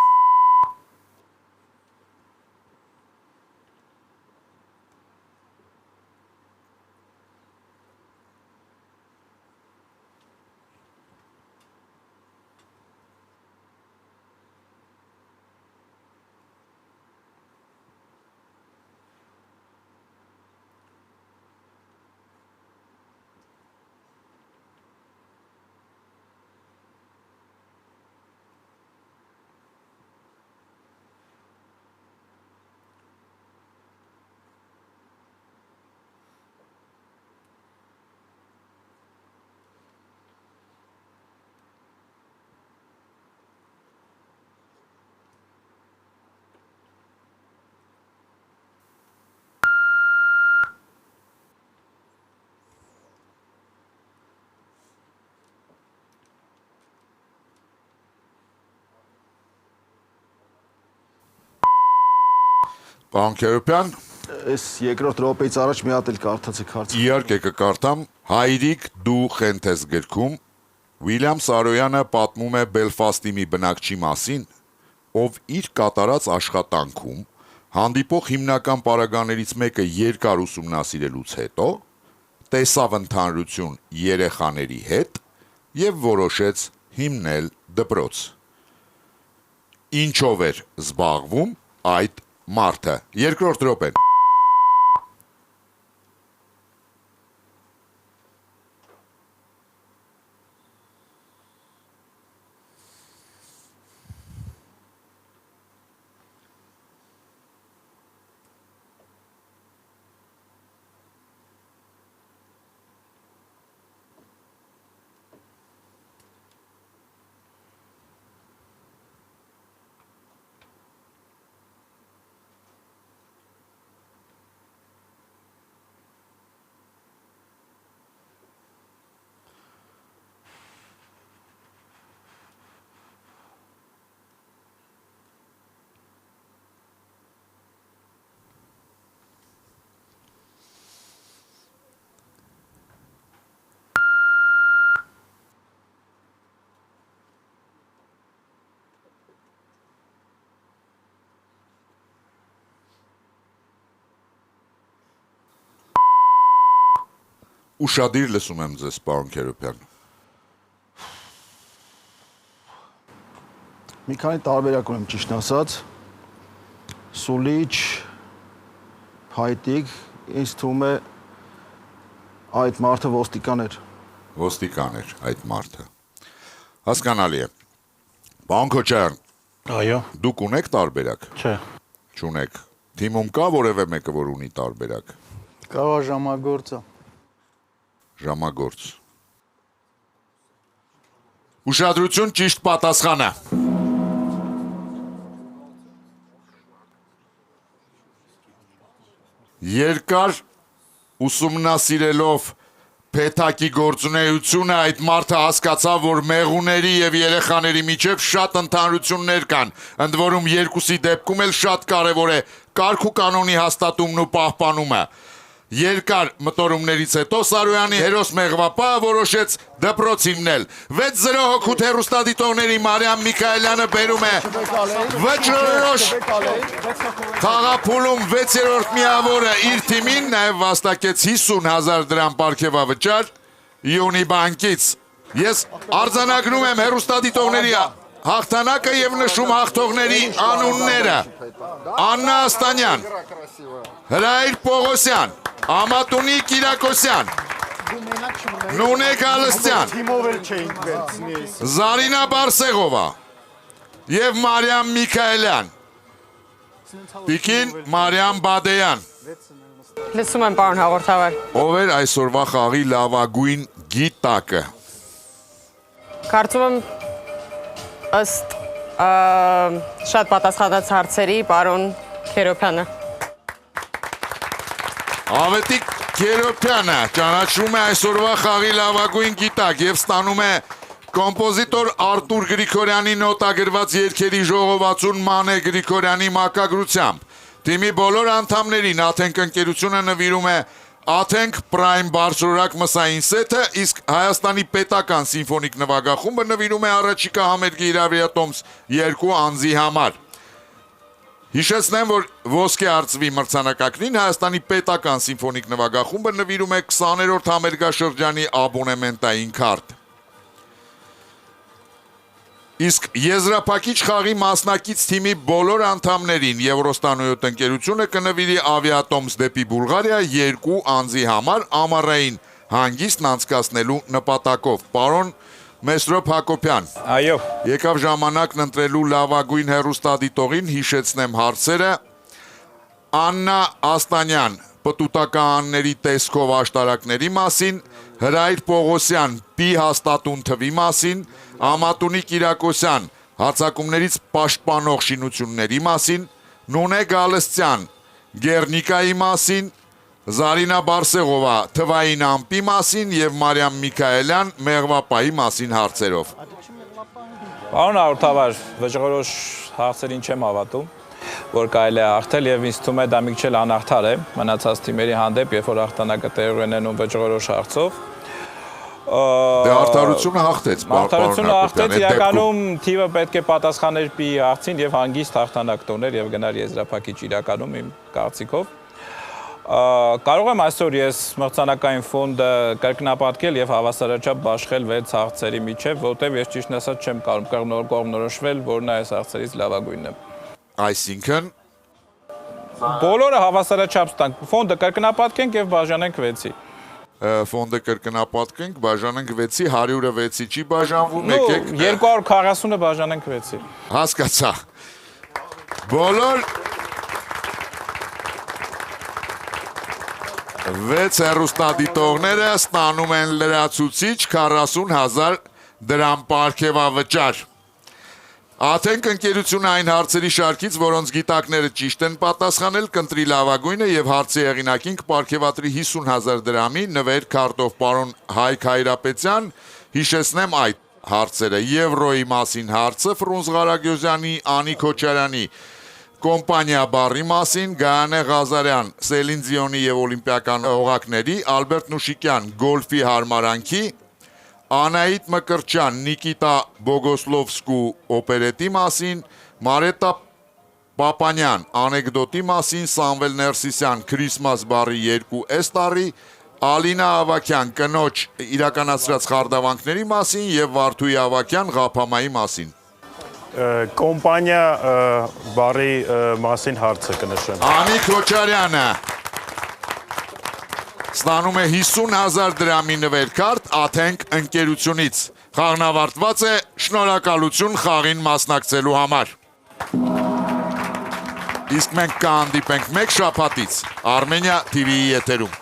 Պարոն Քերոբյան, Այս երկրորդ րոպեից առաջ մի հատ էլ կարդացեք հարցը։ իհարկե կկարդամ, հայրիկ դու խենթ ես գրքում, Ուիլյամ Սարոյանը պատմում է Բելֆաստի մի բնակչի մասին, ով իր կատարած աշխատանքում հանդիպող հիմնական պարագաներից մեկը երկար ուսումնասիրելուց հետո տեսավ ընդհանրություն երեխաների հետ եւ որոշեց հիմնել դպրոց։ Ինչով էր զբաղվում այդ մարդը։ Երկրորդ րոպեն։ Ուշադիր լսում եմ ձեզ, պարոն Քերոբյան։ Մի քանի տարբերակ ունեմ ճիշտ ասած։ Սուլիչ, փայտիկ, ինձ թվում է այդ մարդը ոստիկան էր։ Ոստիկան էր այդ մարդը։ Հասկանալի է։ Պարոն Քոչարյան, Այո, դուք ունեք տարբերակ։ չէ։ Չունեք։ Թիմում կա որևէ մեկը, որ ունի տարբերակ։ Կարա ժամագործը։ Ժամագործ։ Ուշադրություն, ճիշտ պատասխանը։ Երկար ուսումնասիրելով փեթակի գործունեությունը այդ մարդը հասկացավ, որ մեղուների եւ երեխաների միջև շատ ընդհանրություններ կան, ընդ որում երկուսի դեպքում էլ շատ կարեւոր է կարգ ու կանոնի հաստատումն ու պահպանումը։ Երկար մտորումներից հետո Սարոյանի հերոս մեղվապահը որոշեց դպրոց հիմնել։ 6-0 հոգուտ հեռուստադիտողների Մարիամ Միքայելյանը բերում է վճռորոշ խաղափուլում 6-րդ միավորը իր թիմին, նաև վաստակեց 50,000 դրամ պարգևավճար Յունի բանկից։ Ես արձանագրում եմ հեռուստադիտողների հաղթանակը եւ նշում հաղթողների անունները. Աննա Աստանյան, Հրայր Պողոսյան, Ամատունի Կիրակոսյան, Նունե Գալստյան, Զարինա Բարսեղովա եւ Մարիամ Միքայելյան, Տիկին Մարիամ Բադեյան։ Լսում եմ, պարոն հաղորդավար։ Ով էր այսօրվա խաղի լավագույն գիտակը։ Կարծում եմ ըստ շատ պատասխանած հարցերի պարոն Քերոբյանը։ Ավետիք Քերոբյանը ճանաչվում է այսօրվա խաղի լավագույն գիտակ եւ ստանում է Կոմպոզիտոր Արտուր Գրիգորյանի նոտագրված երգերի ժողովածուն Մանե Գրիգորյանի մակագրությամբ թիմի բոլոր անդամներին Աթենք ընկերությունը նվիրում է Աթենք Prime բարձրորակ մսային սեթը, իսկ Հայաստանի պետական սիմֆոնիկ նվագախումբը նվիրում է առաջիկա համերգի իրավիատոմս 2 անձի համար։ Հիշեցնեմ, որ ոսկե արծվի մրցանակակրին Հայաստանի պետական սիմֆոնիկ նվագախումբը նվիրում է 20-րդ համերգաշրջանի աբոնեմենտային քարտ։ Իսկ եզրափակիչ խաղի մասնակից թիմի բոլոր անդամներին Եվրոստանոյոտ ընկերությունը կնվիրի ավիատոմս դեպի Բուլղարիա 2 անձի համար ամառային հանգիստն անցկացնելու նպատակով։ Պարոն Մեսրոպ Հակոբյան, Այո, եկավ ժամանակն ընտրելու լավագույն հեռուստադիտողին, հիշեցնեմ հարցերը։ Աննա Աստանյան, պտուտականների տեսքով աշտարակների մասին, Հրայր Պողոսյան, պի հաստատուն թվի մասին, Ամատունի Կիրակոսյան, հարձակումներից պաշտպանող շինությունների մասին, Նունե Գալստյան, Գերնիկայի մասին, Զարինա Բարսեղովա, թվային ամպի մասին և Մարիամ Միքայելյան, մեղվապայի մասին հարցերով։ Պարոն Արութավար, վճռորոշ հարցերին չեմ հավատում, որ կարելի է հաղթել եւ ինձ թվում է դա մի քիչ անարդար է մնացած թիմերի հանդեպ, երբ որ հաղթանակը տեղի ունենում վճռորոշ հարցով։ Դե արդարությունը հաղթեց, Արդարությունը հաղթեց, իրականում թիմը պետք է պատասխաներ պի հարցին եւ հանգիստ հաղթանակ տոներ եւ գնար եզրափակիչ իրականում իմ կարծիքով։ Կարող եմ այսօր ես մրցանակային ֆոնդը կրկնապատկել եւ հավասարաչափ բաշխել 6 հարցերի միջեւ, որտեղ ես ճիշտն ասած չեմ կարող կողմնորոշվել, որն է այս հարցերից լավագույնը։ Այսինքն բոլորը հավասարաչափ ստանք, ֆոնդը կրկնապատկենք եւ բաժանենք 6-ի։ Ֆոնդը կրկնապատկենք, բաժանենք 6-ի, 100-ը 6-ի չի բաժանվում, եկեք 240-ը բաժանենք 6-ի։ Հասկացա։ Բոլոր 6 հեռուստադիտողները ստանում են լրացուցիչ 40,000 դրամ պարգևավճար։ Աթենք ընկերությունը այն հարցերի շարքից, որոնց գիտակները ճիշտ են պատասխանել, կընտրի լավագույնը եւ հարցի հեղինակին կպարգևատրի 50,000 դրամի նվեր քարտով։ Պարոն Հայկ Հայրապետյան, հիշեցնեմ այդ հարցերը. Եվրոյի մասին հարցը Ֆրունզ Ղարագյոզյանի, Անի Քոչարյանի, կոմպանիա բառի մասին, Գայանե Ղազարյան, Սելին Ձիոնի եւ օլիմպիական օղակների, Ալբերտ Նուշիկյան, գոլֆի հարմարանքի, Անահիտ Մկրտչյան, Նիկիտա Բոգոսլովսկու օպերետի մասին, Մարետա Պապանյան, անեկդոտի մասին, Սամվել Ներսիսյան, Քրիսմաս բառի 2 էստարի, Ալինա Ավակյան, կնոջ իրականացրած խարդավանքների մասին եւ Վարդուի Ավակյան ղափամայի մասին։ Կոմպանիա բառի մասին հարցը կնշեմ։ Անի Քոչարյանը ստանում է 50,000 դրամի նվերքարտ Աթենք ընկերությունից։ Խաղն ավարտված է, շնորհակալություն խաղին մասնակցելու համար։ Իսկ մենք կհանդիպենք մեկ շաբաթից Armenia TV-ի եթերում։